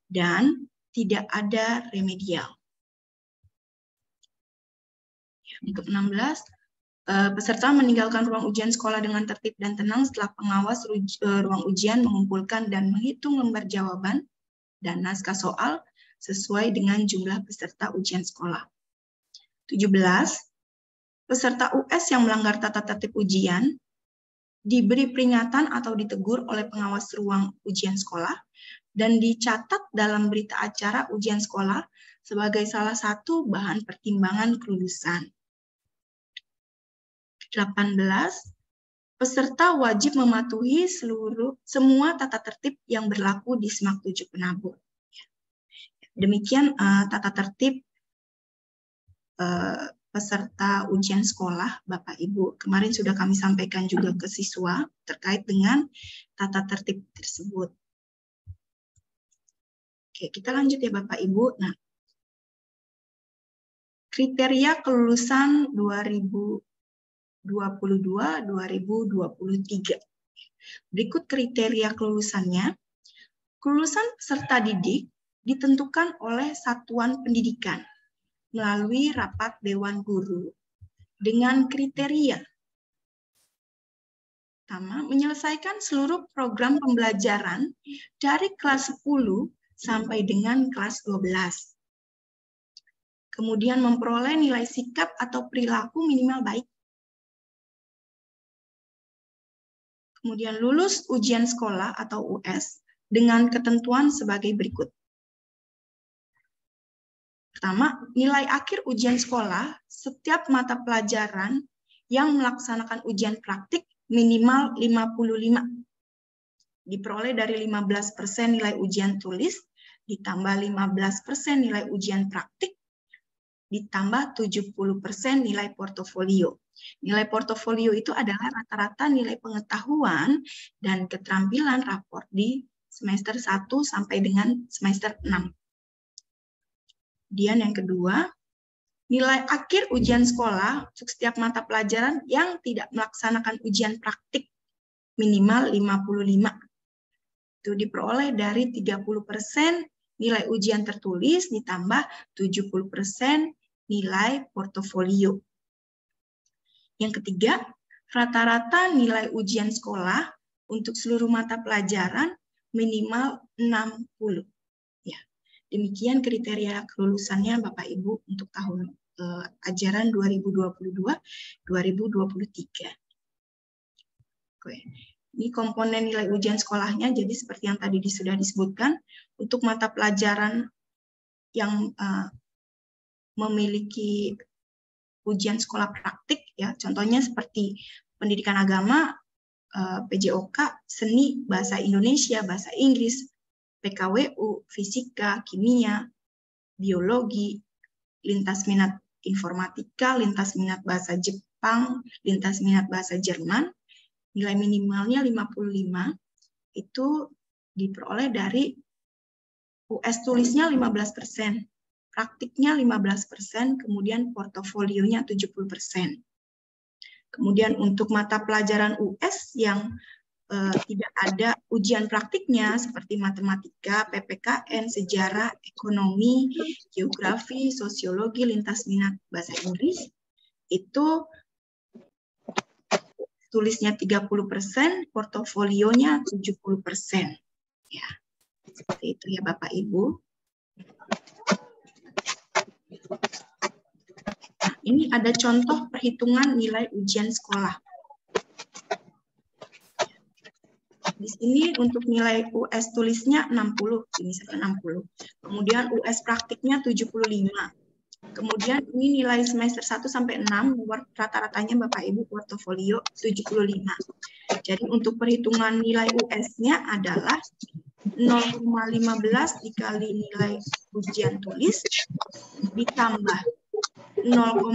S4: dan tidak ada remedial. Untuk 16, peserta meninggalkan ruang ujian sekolah dengan tertib dan tenang setelah pengawas ruang ujian mengumpulkan dan menghitung lembar jawaban dan naskah soal sesuai dengan jumlah peserta ujian sekolah. 17. Peserta US yang melanggar tata tertib ujian diberi peringatan atau ditegur oleh pengawas ruang ujian sekolah dan dicatat dalam berita acara ujian sekolah sebagai salah satu bahan pertimbangan kelulusan. 18. Peserta wajib mematuhi semua tata tertib yang berlaku di SMAK 7 Penabur. Demikian tata tertib peserta ujian sekolah, Bapak Ibu. Kemarin sudah kami sampaikan juga ke siswa terkait dengan tata tertib tersebut. Oke, kita lanjut ya Bapak Ibu. Nah, kriteria kelulusan 2022-2023. Berikut kriteria kelulusannya. Kelulusan peserta didik ditentukan oleh satuan pendidikan melalui rapat Dewan Guru dengan kriteria pertama, menyelesaikan seluruh program pembelajaran dari kelas 10 sampai dengan kelas 12. Kemudian memperoleh nilai sikap atau perilaku minimal baik. Kemudian lulus ujian sekolah atau US dengan ketentuan sebagai berikut. Pertama, nilai akhir ujian sekolah setiap mata pelajaran yang melaksanakan ujian praktik minimal 55. Diperoleh dari 15% nilai ujian tulis, ditambah 15% nilai ujian praktik, ditambah 70% nilai portofolio. Nilai portofolio itu adalah rata-rata nilai pengetahuan dan keterampilan rapor di semester 1 sampai dengan semester 6. Kemudian yang kedua, nilai akhir ujian sekolah untuk setiap mata pelajaran yang tidak melaksanakan ujian praktik minimal 55. Itu diperoleh dari 30% nilai ujian tertulis ditambah 70% nilai portofolio. Yang ketiga, rata-rata nilai ujian sekolah untuk seluruh mata pelajaran minimal 60. Ya. Demikian kriteria kelulusannya Bapak Ibu untuk tahun ajaran 2022-2023. Oke. Ini komponen nilai ujian sekolahnya, jadi seperti yang tadi sudah disebutkan, untuk mata pelajaran yang memiliki ujian sekolah praktik, ya, contohnya seperti pendidikan agama, PJOK, seni, bahasa Indonesia, bahasa Inggris, PKWU, fisika, kimia, biologi, lintas minat informatika, lintas minat bahasa Jepang, lintas minat bahasa Jerman, nilai minimalnya 55, itu diperoleh dari US tulisnya 15%, praktiknya 15%, kemudian portofolionya 70%. Kemudian untuk mata pelajaran US yang tidak ada ujian praktiknya seperti matematika, PPKN, sejarah, ekonomi, geografi, sosiologi, lintas minat bahasa Inggris, itu tulisnya 30%, portofolionya 70%. Ya, seperti itu ya Bapak Ibu. Nah, ini ada contoh perhitungan nilai ujian sekolah. Di sini untuk nilai US tulisnya 60, ini saja 60. Kemudian US praktiknya 75. Kemudian ini nilai semester 1 sampai 6, rata-ratanya Bapak Ibu portofolio 75. Jadi untuk perhitungan nilai US-nya adalah 0,15 dikali nilai ujian tulis ditambah 0,15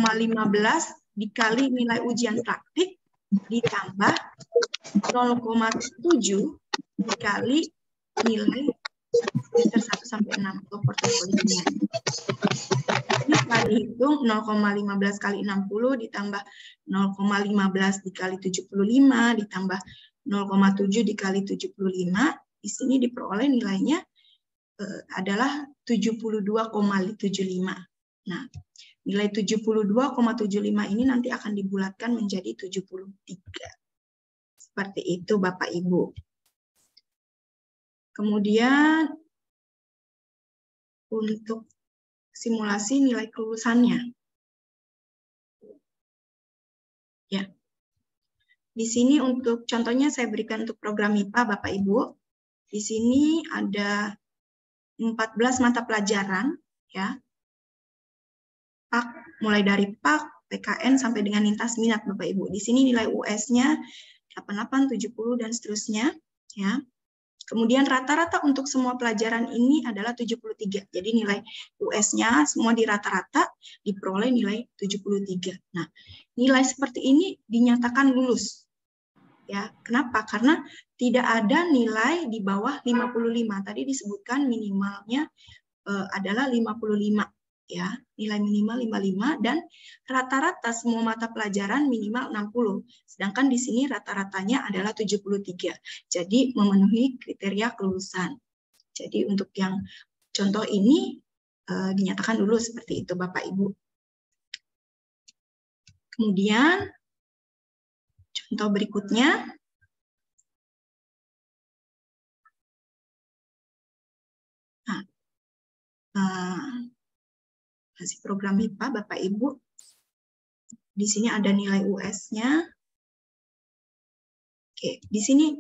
S4: dikali nilai ujian praktik ditambah 0,7 dikali nilai semester 1 sampai 6 atau portofolionya. Ini Setelah dihitung 0,15 kali 60 ditambah 0,15 dikali 75 ditambah 0,7 dikali 75, di sini diperoleh nilainya adalah 72,75. Nah, nilai 72,75 ini nanti akan dibulatkan menjadi 73. Seperti itu Bapak Ibu. Kemudian untuk simulasi nilai kelulusannya. Ya. Di sini untuk contohnya saya berikan untuk program MIPA Bapak Ibu. Di sini ada 14 mata pelajaran ya. PAK, mulai dari PAK, PKN sampai dengan lintas minat Bapak Ibu. Di sini nilai US-nya 88, 70 dan seterusnya ya. Kemudian rata-rata untuk semua pelajaran ini adalah 73. Jadi nilai US-nya semua di rata-rata diperoleh nilai 73. Nah, nilai seperti ini dinyatakan lulus. Ya, kenapa? Karena tidak ada nilai di bawah 55. Tadi disebutkan minimalnya adalah 55. Ya, nilai minimal 55 dan rata-rata semua mata pelajaran minimal 60. Sedangkan di sini rata-ratanya adalah 73. Jadi memenuhi kriteria kelulusan. Jadi untuk yang contoh ini dinyatakan lulus seperti itu Bapak Ibu. Kemudian contoh berikutnya hasil program MIPA Bapak Ibu. Di sini ada nilai US-nya. Oke, di sini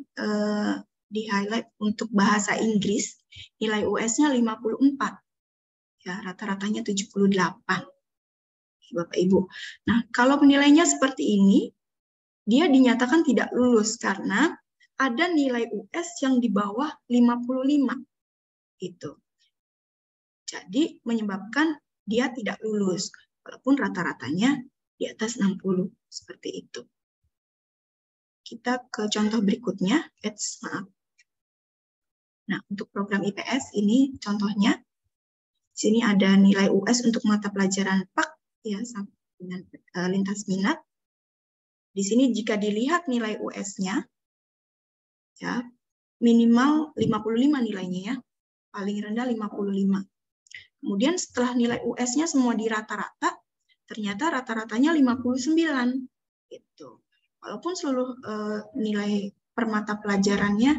S4: di-highlight untuk bahasa Inggris, nilai US-nya 54. Ya, rata-ratanya 78. Bapak Ibu. Nah, kalau penilaiannya seperti ini, dia dinyatakan tidak lulus karena ada nilai US yang di bawah 55. Itu. Jadi menyebabkan dia tidak lulus, walaupun rata-ratanya di atas 60, seperti itu. Kita ke contoh berikutnya, maaf. Nah, untuk program IPS ini contohnya, di sini ada nilai US untuk mata pelajaran PAK, ya, dengan lintas minat. Di sini jika dilihat nilai US-nya, ya, minimal 55 nilainya, ya, paling rendah 55. Kemudian setelah nilai US-nya semua di rata-rata, ternyata rata-ratanya 59. Gitu. Walaupun seluruh nilai per mata pelajarannya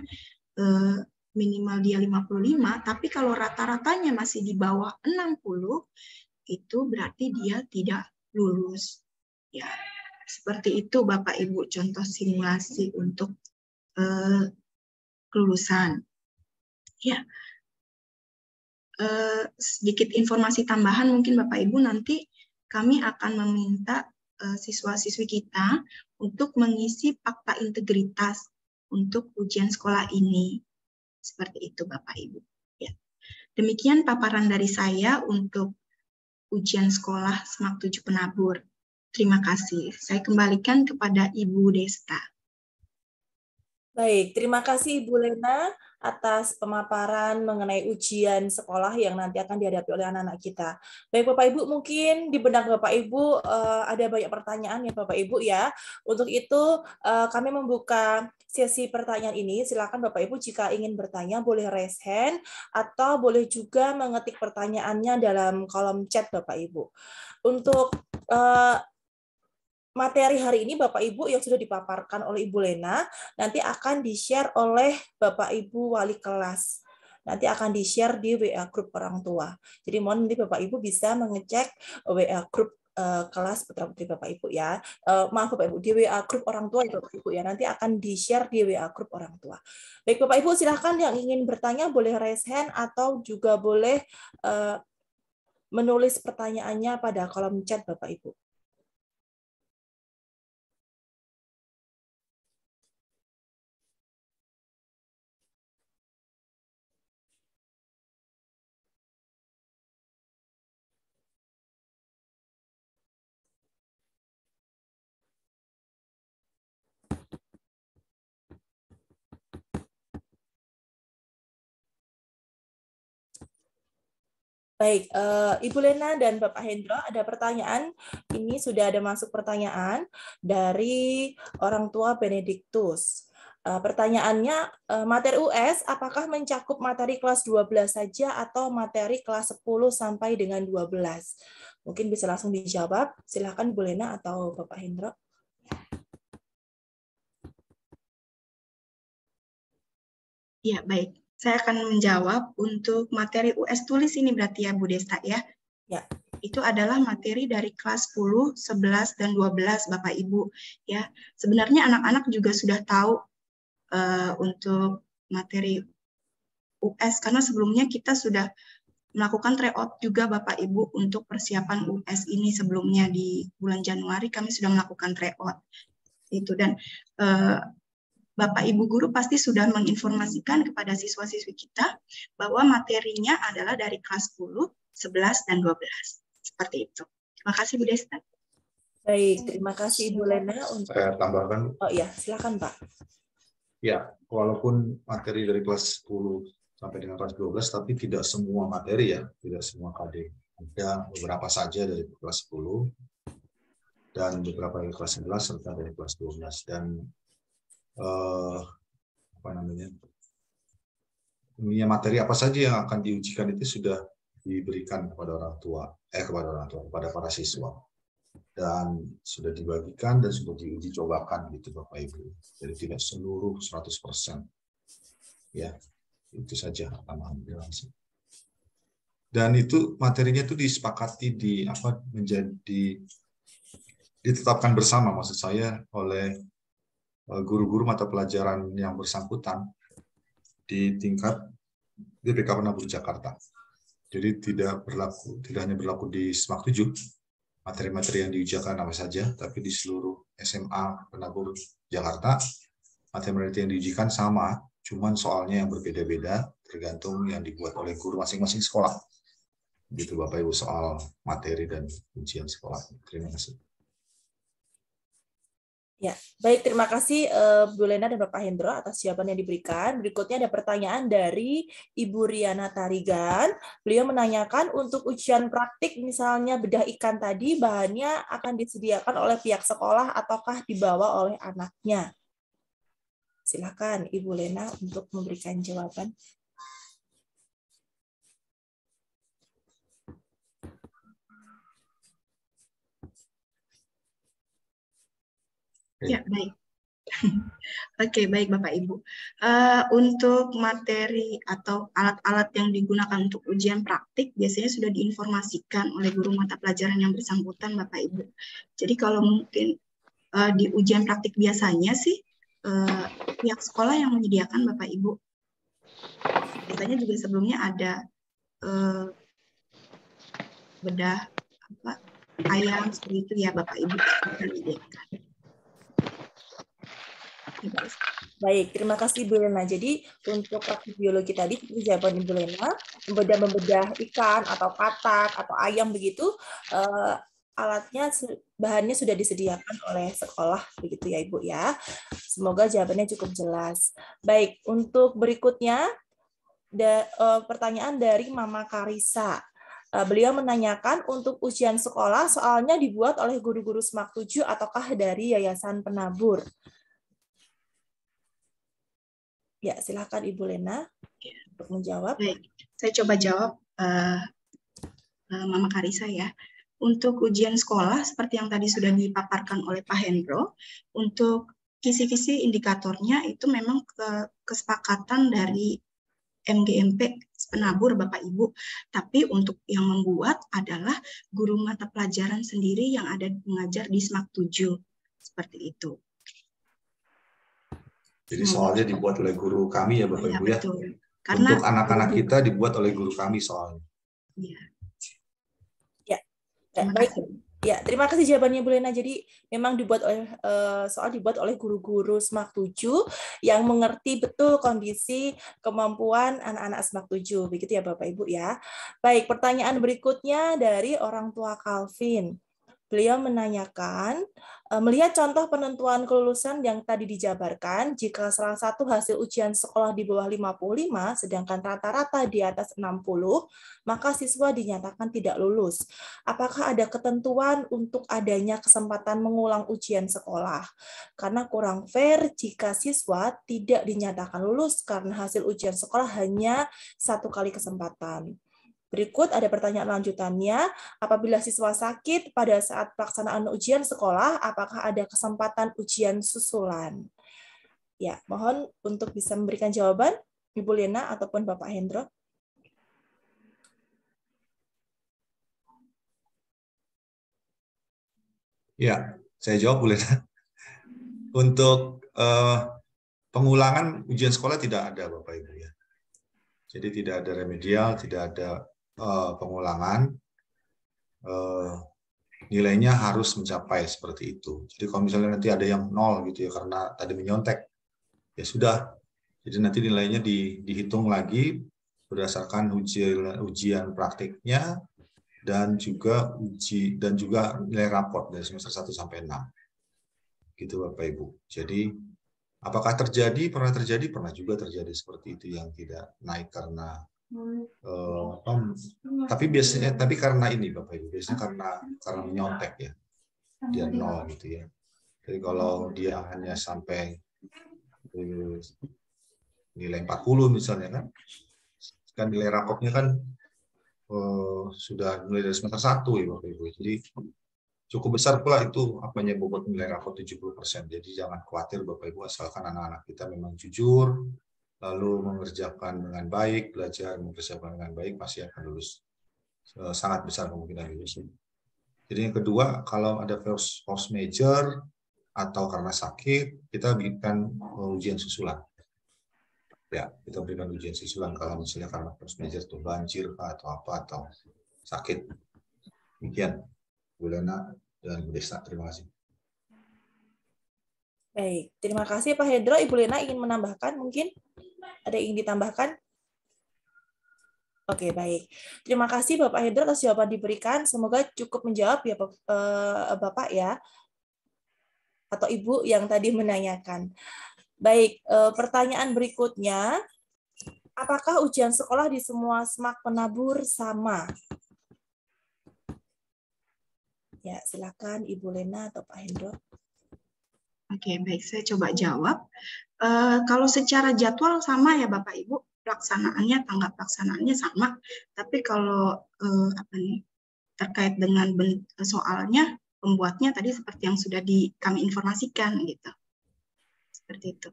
S4: minimal dia 55, tapi kalau rata-ratanya masih di bawah 60, itu berarti dia tidak lulus. Ya, seperti itu Bapak Ibu contoh simulasi untuk kelulusan. Ya. Sedikit informasi tambahan mungkin Bapak Ibu, nanti kami akan meminta siswa-siswi kita untuk mengisi fakta integritas untuk ujian sekolah ini. Seperti itu Bapak Ibu. Ya. Demikian paparan dari saya untuk ujian sekolah SMAK 7 Penabur. Terima kasih. Saya kembalikan kepada Ibu Desta.
S1: Baik, terima kasih Ibu Lena atas pemaparan mengenai ujian sekolah yang nanti akan dihadapi oleh anak-anak kita. Baik Bapak Ibu, mungkin di benak Bapak Ibu ada banyak pertanyaan ya Bapak Ibu ya. Untuk itu kami membuka sesi pertanyaan ini. Silakan Bapak Ibu jika ingin bertanya boleh raise hand atau boleh juga mengetik pertanyaannya dalam kolom chat Bapak Ibu. Untuk materi hari ini Bapak Ibu yang sudah dipaparkan oleh Ibu Lena nanti akan di-share oleh Bapak Ibu wali kelas. Nanti akan di-share di WA grup orang tua. Jadi mohon nanti Bapak Ibu bisa mengecek WA grup kelas putra putri Bapak Ibu ya. Maaf Bapak Ibu, di WA grup orang tua ya Bapak Ibu ya. Nanti akan di-share di WA grup orang tua. Baik Bapak Ibu, silakan yang ingin bertanya boleh raise hand atau juga boleh menulis pertanyaannya pada kolom chat Bapak Ibu. Baik, Ibu Lena dan Bapak Hendro, ada pertanyaan. Ini sudah ada masuk pertanyaan dari orang tua Benediktus. Pertanyaannya, materi US apakah mencakup materi kelas 12 saja atau materi kelas 10 sampai dengan 12? Mungkin bisa langsung dijawab. Silakan Bu Lena atau Bapak Hendro.
S4: Ya, baik. Saya akan menjawab untuk materi US tulis ini berarti ya Bu Desta ya.
S1: Ya.
S4: Itu adalah materi dari kelas 10, 11, dan 12 Bapak Ibu. Ya, sebenarnya anak-anak juga sudah tahu untuk materi US karena sebelumnya kita sudah melakukan tryout juga Bapak Ibu untuk persiapan US ini sebelumnya di bulan Januari kami sudah melakukan tryout. Itu dan Bapak Ibu guru pasti sudah menginformasikan kepada siswa-siswi kita bahwa materinya adalah dari kelas 10, 11, dan 12. Seperti itu. Terima kasih Bu Desta.
S1: Baik, terima kasih Ibu Lena.
S3: Saya tambahkan.
S1: Oh iya, silakan Pak.
S3: Ya, walaupun materi dari kelas 10 sampai dengan kelas 12, tapi tidak semua materi ya, tidak semua KD. Ada beberapa saja dari kelas 10 dan beberapa dari kelas 11 serta dari kelas 12. Dan materi apa saja yang akan diujikan itu sudah diberikan kepada kepada para siswa, dan sudah dibagikan dan sudah diuji cobakan gitu Bapak Ibu. Jadi tidak seluruh 100%. Ya, itu saja tambahan. Dan itu materinya itu disepakati ditetapkan bersama, maksud saya, oleh guru-guru mata pelajaran yang bersangkutan di tingkat BPK Penabur Jakarta. Jadi tidak hanya berlaku di SMAK 7, materi-materi yang diujikan apa saja, tapi di seluruh SMA Penabur Jakarta, materi-materi yang diujikan sama, cuman soalnya yang berbeda-beda, tergantung yang dibuat oleh guru masing-masing sekolah. Gitu Bapak Ibu soal materi dan ujian sekolah. Terima kasih.
S1: Ya, baik, terima kasih Bu Lena dan Bapak Hendro atas jawaban yang diberikan. Berikutnya ada pertanyaan dari Ibu Riana Tarigan. Beliau menanyakan untuk ujian praktik misalnya bedah ikan tadi, bahannya akan disediakan oleh pihak sekolah ataukah dibawa oleh anaknya? Silakan Ibu Lena untuk memberikan jawaban.
S4: Ya, baik. Oke, baik Bapak Ibu. Untuk materi atau alat-alat yang digunakan untuk ujian praktik biasanya sudah diinformasikan oleh guru mata pelajaran yang bersangkutan Bapak Ibu. Jadi kalau mungkin di ujian praktik biasanya sih pihak sekolah yang menyediakan Bapak Ibu. Biasanya juga sebelumnya ada bedah ayam seperti itu ya Bapak Ibu menyediakan.
S1: Baik, terima kasih Ibu Lena. Jadi untuk praktik biologi tadi, jawaban Ibu Lena, membedah ikan atau katak atau ayam begitu, alatnya, bahannya sudah disediakan oleh sekolah begitu ya Ibu ya. Semoga jawabannya cukup jelas. Baik, untuk berikutnya pertanyaan dari Mama Karisa. Beliau menanyakan untuk ujian sekolah soalnya dibuat oleh guru-guru SMAK 7 ataukah dari Yayasan Penabur? Ya, silakan Ibu Lena untuk menjawab.
S4: Baik, saya coba jawab Mama Karisa ya. Untuk ujian sekolah, seperti yang tadi sudah dipaparkan oleh Pak Hendro, untuk kisi-kisi indikatornya itu memang kesepakatan dari MGMP Penabur Bapak Ibu. Tapi untuk yang membuat adalah guru mata pelajaran sendiri yang ada mengajar di SMAK 7. Seperti itu.
S3: Jadi soalnya dibuat oleh guru kami ya Bapak Ibu ya.
S4: Betul. Karena
S3: untuk anak-anak kita dibuat oleh guru kami soalnya.
S4: Ya.
S1: Baik. Ya, terima kasih jawabannya Bu Lena. Jadi memang dibuat oleh guru-guru SMAK 7 yang mengerti betul kondisi kemampuan anak-anak SMAK 7. Begitu ya Bapak Ibu ya. Baik, pertanyaan berikutnya dari orang tua Calvin. Beliau menanyakan, melihat contoh penentuan kelulusan yang tadi dijabarkan, jika salah satu hasil ujian sekolah di bawah 55, sedangkan rata-rata di atas 60, maka siswa dinyatakan tidak lulus. Apakah ada ketentuan untuk adanya kesempatan mengulang ujian sekolah? Karena kurang fair jika siswa tidak dinyatakan lulus karena hasil ujian sekolah hanya 1 kali kesempatan. Berikut ada pertanyaan lanjutannya. Apabila siswa sakit pada saat pelaksanaan ujian sekolah, apakah ada kesempatan ujian susulan? Ya, mohon untuk bisa memberikan jawaban, Ibu Lena ataupun Bapak Hendro.
S3: Ya, saya jawab, Bu Lena. Untuk pengulangan ujian sekolah tidak ada, Bapak Ibu ya. Jadi tidak ada remedial, tidak ada pengulangan, nilainya harus mencapai seperti itu. Jadi kalau misalnya nanti ada yang 0 gitu ya karena tadi menyontek, ya sudah. Jadi nanti nilainya dihitung lagi berdasarkan ujian praktiknya dan juga nilai raport dari semester 1 sampai 6. Gitu Bapak Ibu. Jadi apakah terjadi? Pernah terjadi, pernah juga terjadi seperti itu yang tidak naik karena tapi karena ini Bapak Ibu, biasanya karena menyontek ya, dia 0 gitu ya. Jadi kalau dia hanya sampai nilai 40 misalnya kan nilai raportnya kan sudah mulai dari semester 1 ya Bapak Ibu. Jadi cukup besar pula itu apanya bobot nilai raport 70%. Jadi jangan khawatir Bapak Ibu, asalkan anak-anak kita memang jujur, lalu mengerjakan dengan baik, belajar mempersiapkan dengan baik, pasti akan lulus. Sangat besar kemungkinan lulus. Jadi yang kedua, kalau ada force major atau karena sakit, kita berikan ujian susulan. Ya, kita berikan ujian susulan kalau misalnya karena force major itu banjir atau apa atau sakit. Demikian, Bu Lena dan Bu Desta. Terima kasih.
S1: Baik, terima kasih Pak Hendro. Ibu Lena ingin menambahkan mungkin? Ada yang ingin ditambahkan? Oke, baik. Terima kasih Bapak Hendro atas jawaban diberikan. Semoga cukup menjawab ya Bapak ya. Atau Ibu yang tadi menanyakan. Baik, pertanyaan berikutnya. Apakah ujian sekolah di semua SMAK penabur sama? Ya, silakan Ibu Lena atau Pak Hendro.
S4: Oke, baik. Saya coba jawab. Kalau secara jadwal sama ya Bapak Ibu, pelaksanaannya, tanggal pelaksanaannya sama. Tapi kalau terkait dengan soalnya, pembuatnya tadi seperti yang sudah kami informasikan gitu. Seperti itu.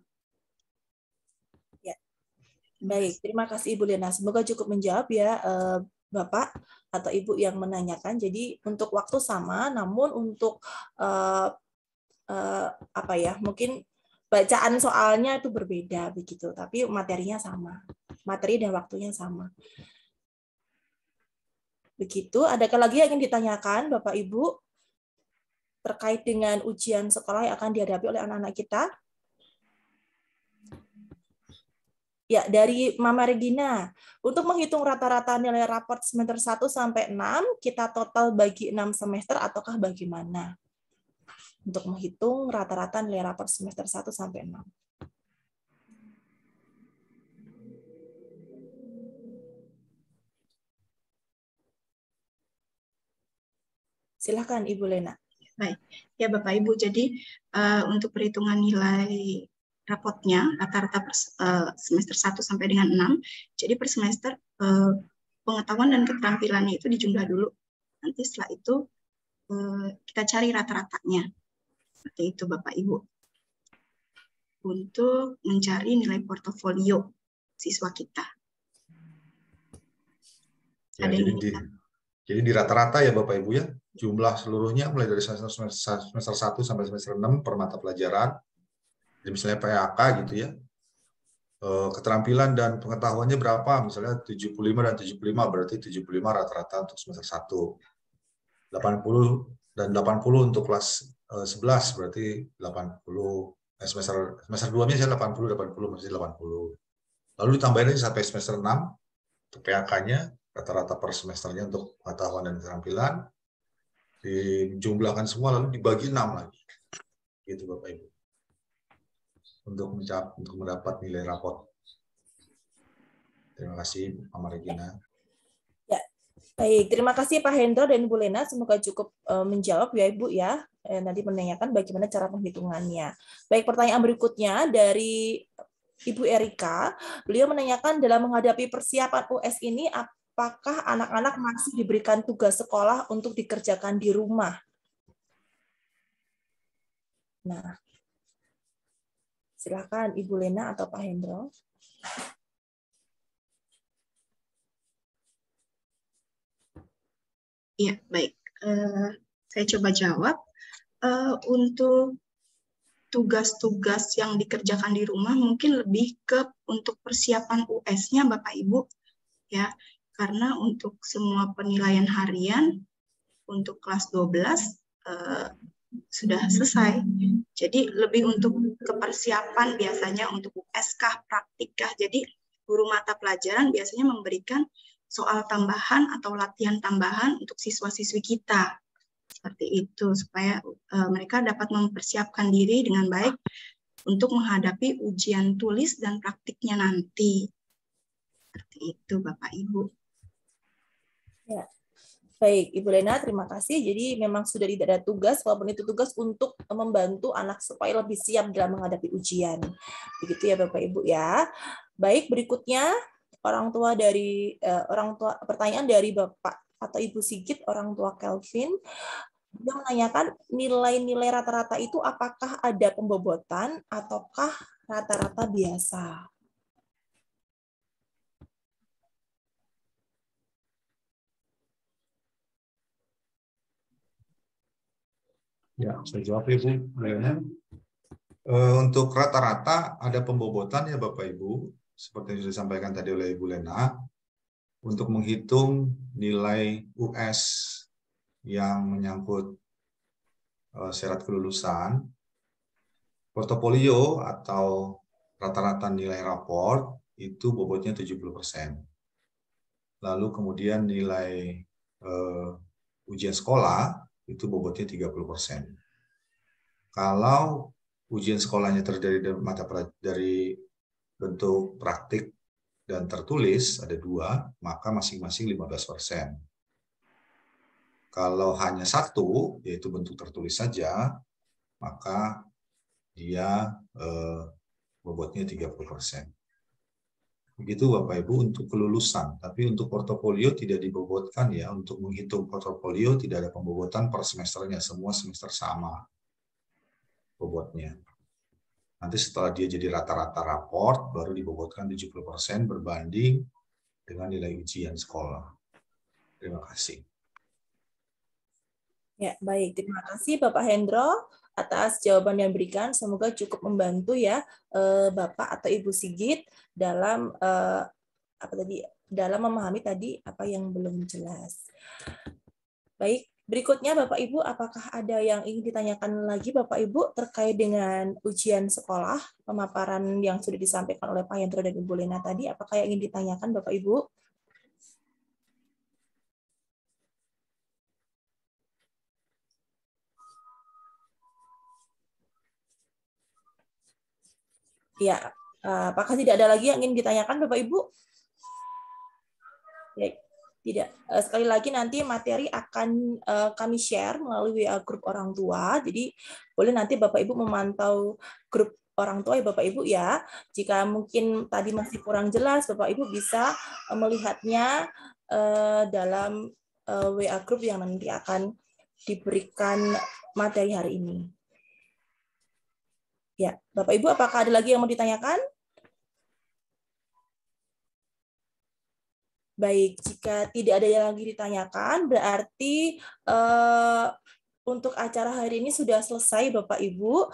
S1: Ya. Baik, terima kasih Ibu Lena. Semoga cukup menjawab ya Bapak atau Ibu yang menanyakan. Jadi untuk waktu sama, namun untuk mungkin bacaan soalnya itu berbeda begitu, tapi materinya sama, materi dan waktunya sama. Begitu. Adakah lagi yang ingin ditanyakan Bapak Ibu terkait dengan ujian sekolah yang akan dihadapi oleh anak-anak kita? Ya, dari Mama Regina. Untuk menghitung rata-rata nilai raport semester 1 sampai 6, kita total bagi 6 semester ataukah bagaimana? Untuk menghitung rata-rata nilai raport semester 1 sampai 6. Silahkan Ibu Lena.
S4: Baik, ya Bapak Ibu, jadi untuk perhitungan nilai rapotnya rata-rata semester 1 sampai dengan 6, jadi per semester pengetahuan dan keterampilannya itu dijumlah dulu. Nanti setelah itu kita cari rata-ratanya. Seperti itu Bapak Ibu. Untuk mencari nilai portofolio siswa kita.
S3: Ya, jadi di rata-rata ya Bapak Ibu ya, jumlah seluruhnya mulai dari semester 1 sampai semester 6 per mata pelajaran. Jadi misalnya PAK gitu ya. Keterampilan dan pengetahuannya berapa? Misalnya 75 dan 75, berarti 75 rata-rata untuk semester 1. 80 dan 80 untuk kelas 11, berarti 80. Semester 2-nya saya 80, masih 80. Lalu ditambahin lagi sampai semester 6, untuk PAK-nya, rata-rata per semesternya untuk pengetahuan dan keterampilan. dijumlahkan semua lalu dibagi 6 lagi. Gitu Bapak Ibu. Untuk mendapat nilai raport. Terima kasih Mama Regina.
S1: Ya, baik. Terima kasih Pak Hendro dan Bu Lena. Semoga cukup menjawab ya Ibu ya. Nanti menanyakan bagaimana cara penghitungannya. Baik, pertanyaan berikutnya dari Ibu Erika. Beliau menanyakan dalam menghadapi persiapan US ini, apakah anak-anak masih diberikan tugas sekolah untuk dikerjakan di rumah? Nah, silakan Ibu Lena atau Pak Hendro.
S4: Ya, baik. Saya coba jawab. Untuk tugas-tugas yang dikerjakan di rumah mungkin lebih ke untuk persiapan US-nya Bapak Ibu, ya. Karena untuk semua penilaian harian untuk kelas 12 sudah selesai. Jadi lebih untuk kepersiapan biasanya untuk US-kah, praktikkah. Jadi guru mata pelajaran biasanya memberikan soal tambahan atau latihan tambahan untuk siswa-siswi kita. Seperti itu, supaya mereka dapat mempersiapkan diri dengan baik untuk menghadapi ujian tulis dan praktiknya nanti. Seperti itu, Bapak Ibu.
S1: Ya. Baik, Ibu Lena, terima kasih. Jadi memang sudah tidak ada tugas, walaupun itu tugas untuk membantu anak supaya lebih siap dalam menghadapi ujian. Begitu ya Bapak Ibu ya. Baik, berikutnya pertanyaan dari Bapak atau Ibu Sigit, orang tua Kelvin. Dia menanyakan nilai-nilai rata-rata itu apakah ada pembobotan ataukah rata-rata biasa?
S3: Ya, saya jawab Ibu. Untuk rata-rata ada pembobotan ya Bapak Ibu, seperti yang sudah disampaikan tadi oleh Ibu Lena, untuk menghitung nilai US yang menyangkut syarat kelulusan, portofolio atau rata-rata nilai raport itu bobotnya 70%. Lalu kemudian nilai ujian sekolah itu bobotnya 30%. Kalau ujian sekolahnya terdiri dari bentuk praktik dan tertulis, ada 2, maka masing-masing 15%. Kalau hanya 1, yaitu bentuk tertulis saja, maka dia bobotnya 30%. Begitu Bapak Ibu untuk kelulusan. Tapi untuk portofolio tidak dibobotkan ya. Untuk menghitung portofolio tidak ada pembobotan per semesternya. Semua semester sama bobotnya. Nanti setelah dia jadi rata-rata raport, baru dibobotkan 70% berbanding dengan nilai ujian sekolah. Terima kasih.
S1: Ya, baik. Terima kasih Bapak Hendro atas jawaban yang diberikan. Semoga cukup membantu ya Bapak atau Ibu Sigit dalam dalam memahami tadi apa yang belum jelas. Baik, berikutnya Bapak Ibu, apakah ada yang ingin ditanyakan lagi Bapak Ibu terkait dengan ujian sekolah, pemaparan yang sudah disampaikan oleh Pak Hendro dan Ibu Lena tadi? Apakah yang ingin ditanyakan Bapak Ibu? Ya, apakah tidak ada lagi yang ingin ditanyakan Bapak Ibu? Ya, tidak. Sekali lagi nanti materi akan kami share melalui WA grup orang tua. Jadi boleh nanti Bapak Ibu memantau grup orang tua ya Bapak Ibu ya. Jika mungkin tadi masih kurang jelas, Bapak Ibu bisa melihatnya dalam WA grup yang nanti akan diberikan materi hari ini. Ya, Bapak Ibu, apakah ada lagi yang mau ditanyakan? Baik, jika tidak ada yang lagi ditanyakan, berarti untuk acara hari ini sudah selesai, Bapak Ibu.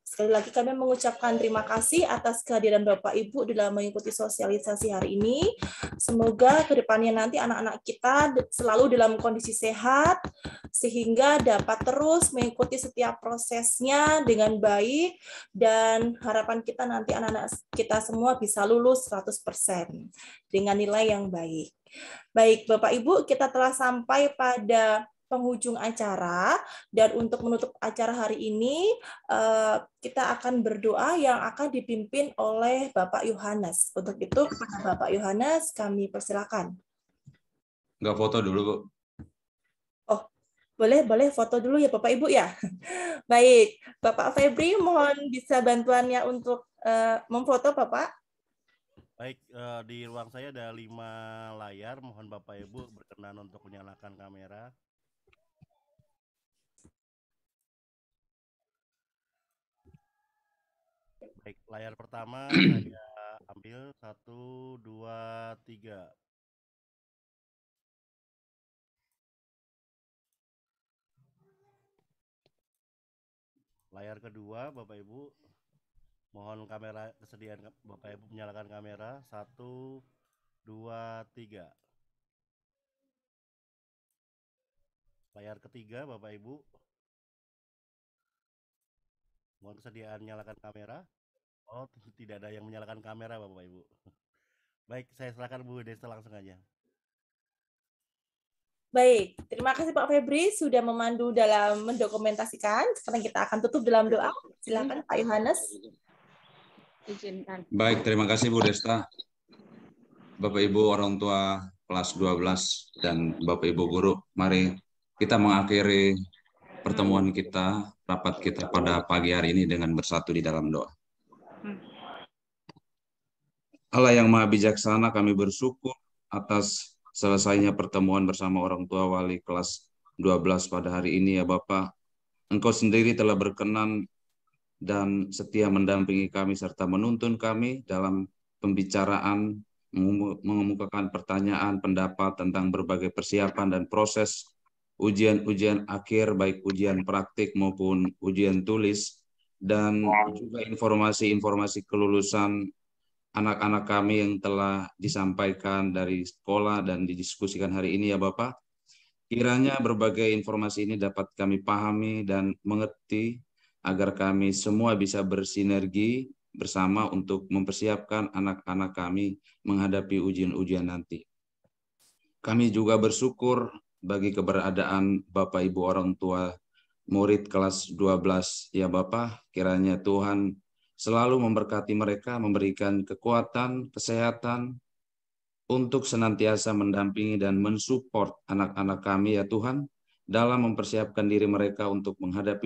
S1: Sekali lagi kami mengucapkan terima kasih atas kehadiran Bapak Ibu dalam mengikuti sosialisasi hari ini. Semoga kedepannya nanti anak-anak kita selalu dalam kondisi sehat, sehingga dapat terus mengikuti setiap prosesnya dengan baik, dan harapan kita nanti anak-anak kita semua bisa lulus 100% dengan nilai yang baik. Baik, Bapak Ibu, kita telah sampai pada penghujung acara, dan untuk menutup acara hari ini kita akan berdoa yang akan dipimpin oleh Bapak Yohanes. Untuk itu kepada Bapak Yohanes kami persilakan.
S5: Nggak foto dulu, Bu.
S1: Oh, boleh foto dulu ya Bapak Ibu ya. Baik, Bapak Febri mohon bisa bantuannya untuk memfoto Bapak.
S6: Baik, di ruang saya ada 5 layar. Mohon Bapak Ibu berkenan untuk menyalakan kamera. Baik, layar pertama saya ambil 1, 2, 3. Layar kedua, Bapak Ibu, mohon kamera kesediaan Bapak Ibu menyalakan kamera. 1, 2, 3. Layar ketiga, Bapak Ibu, mohon kesediaan nyalakan kamera. Oh, tidak ada yang menyalakan kamera, Bapak Ibu. Baik, saya serahkan Bu Desta langsung aja.
S1: Baik, terima kasih Pak Febri sudah memandu dalam mendokumentasikan. Sekarang kita akan tutup dalam doa. Silakan Pak Yohanes.
S5: Baik, terima kasih Bu Desta. Bapak Ibu orang tua kelas 12 dan Bapak Ibu guru, mari kita mengakhiri pertemuan kita, rapat kita pada pagi hari ini dengan bersatu di dalam doa. Allah yang Maha Bijaksana, kami bersyukur atas selesainya pertemuan bersama orang tua wali kelas 12 pada hari ini ya Bapak. Engkau sendiri telah berkenan dan setia mendampingi kami serta menuntun kami dalam pembicaraan, mengemukakan pertanyaan, pendapat tentang berbagai persiapan dan proses ujian-ujian akhir, baik ujian praktik maupun ujian tulis, dan juga informasi-informasi kelulusan anak-anak kami yang telah disampaikan dari sekolah dan didiskusikan hari ini ya Bapak. Kiranya berbagai informasi ini dapat kami pahami dan mengerti agar kami semua bisa bersinergi bersama untuk mempersiapkan anak-anak kami menghadapi ujian-ujian nanti. Kami juga bersyukur bagi keberadaan Bapak Ibu orang tua murid kelas 12 ya Bapak. Kiranya Tuhan selalu memberkati mereka, memberikan kekuatan, kesehatan, untuk senantiasa mendampingi dan mensupport anak-anak kami ya Tuhan, dalam mempersiapkan diri mereka untuk menghadapi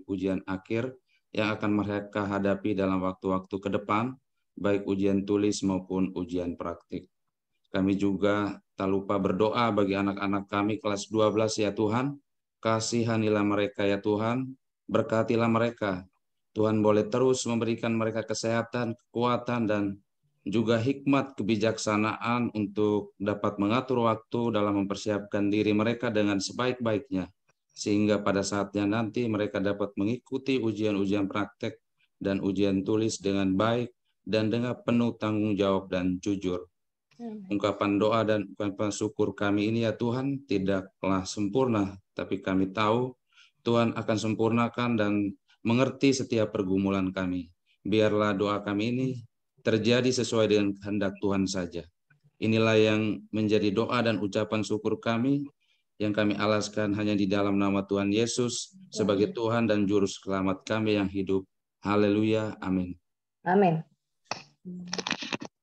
S5: ujian akhir yang akan mereka hadapi dalam waktu-waktu ke depan, baik ujian tulis maupun ujian praktik. Kami juga tak lupa berdoa bagi anak-anak kami kelas 12 ya Tuhan, kasihanilah mereka ya Tuhan, berkatilah mereka. Tuhan boleh terus memberikan mereka kesehatan, kekuatan, dan juga hikmat kebijaksanaan untuk dapat mengatur waktu dalam mempersiapkan diri mereka dengan sebaik-baiknya, sehingga pada saatnya nanti mereka dapat mengikuti ujian-ujian praktek dan ujian tulis dengan baik dan dengan penuh tanggung jawab dan jujur. Ungkapan doa dan ungkapan syukur kami ini ya Tuhan tidaklah sempurna, tapi kami tahu Tuhan akan sempurnakan dan mengerti setiap pergumulan kami. Biarlah doa kami ini terjadi sesuai dengan kehendak Tuhan saja. Inilah yang menjadi doa dan ucapan syukur kami yang kami alaskan hanya di dalam nama Tuhan Yesus sebagai Tuhan dan Juru Selamat kami yang hidup. Haleluya. Amin.
S7: Amin.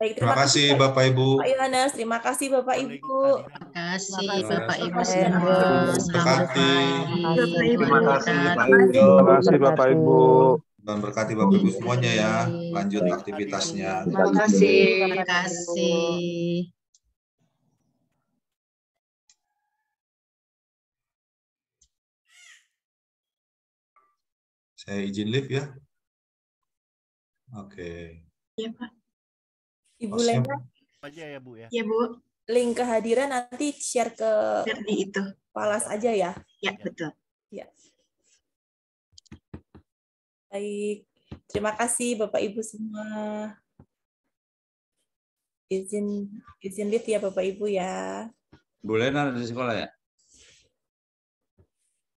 S1: Baik,
S3: Terima kasih Bapak Ibu.
S1: Pak Yohanes, terima kasih Bapak Ibu.
S2: Terima kasih Bapak Ibu
S1: Terima
S2: semua. Selamat
S3: kasih.
S2: pagi.
S4: Terima
S7: kasih Bapak
S2: Ibu.
S7: Terima kasih Bapak Ibu.
S3: Dan berkati Bapak Ibu semuanya ya. Lanjut aktivitasnya.
S2: Terima kasih. Terima kasih.
S3: Saya izin live ya. Oke.
S4: Iya Pak.
S1: Ibu
S3: Hostnya-
S1: Lena,
S6: Aja ya Bu ya.
S4: Iya Bu,
S1: link kehadiran nanti share ke
S4: di itu.
S1: Palas aja ya.
S4: Ya betul.
S1: Baik, terima kasih Bapak Ibu semua. Izin live ya Bapak Ibu ya.
S5: Bu Lena ada di sekolah ya?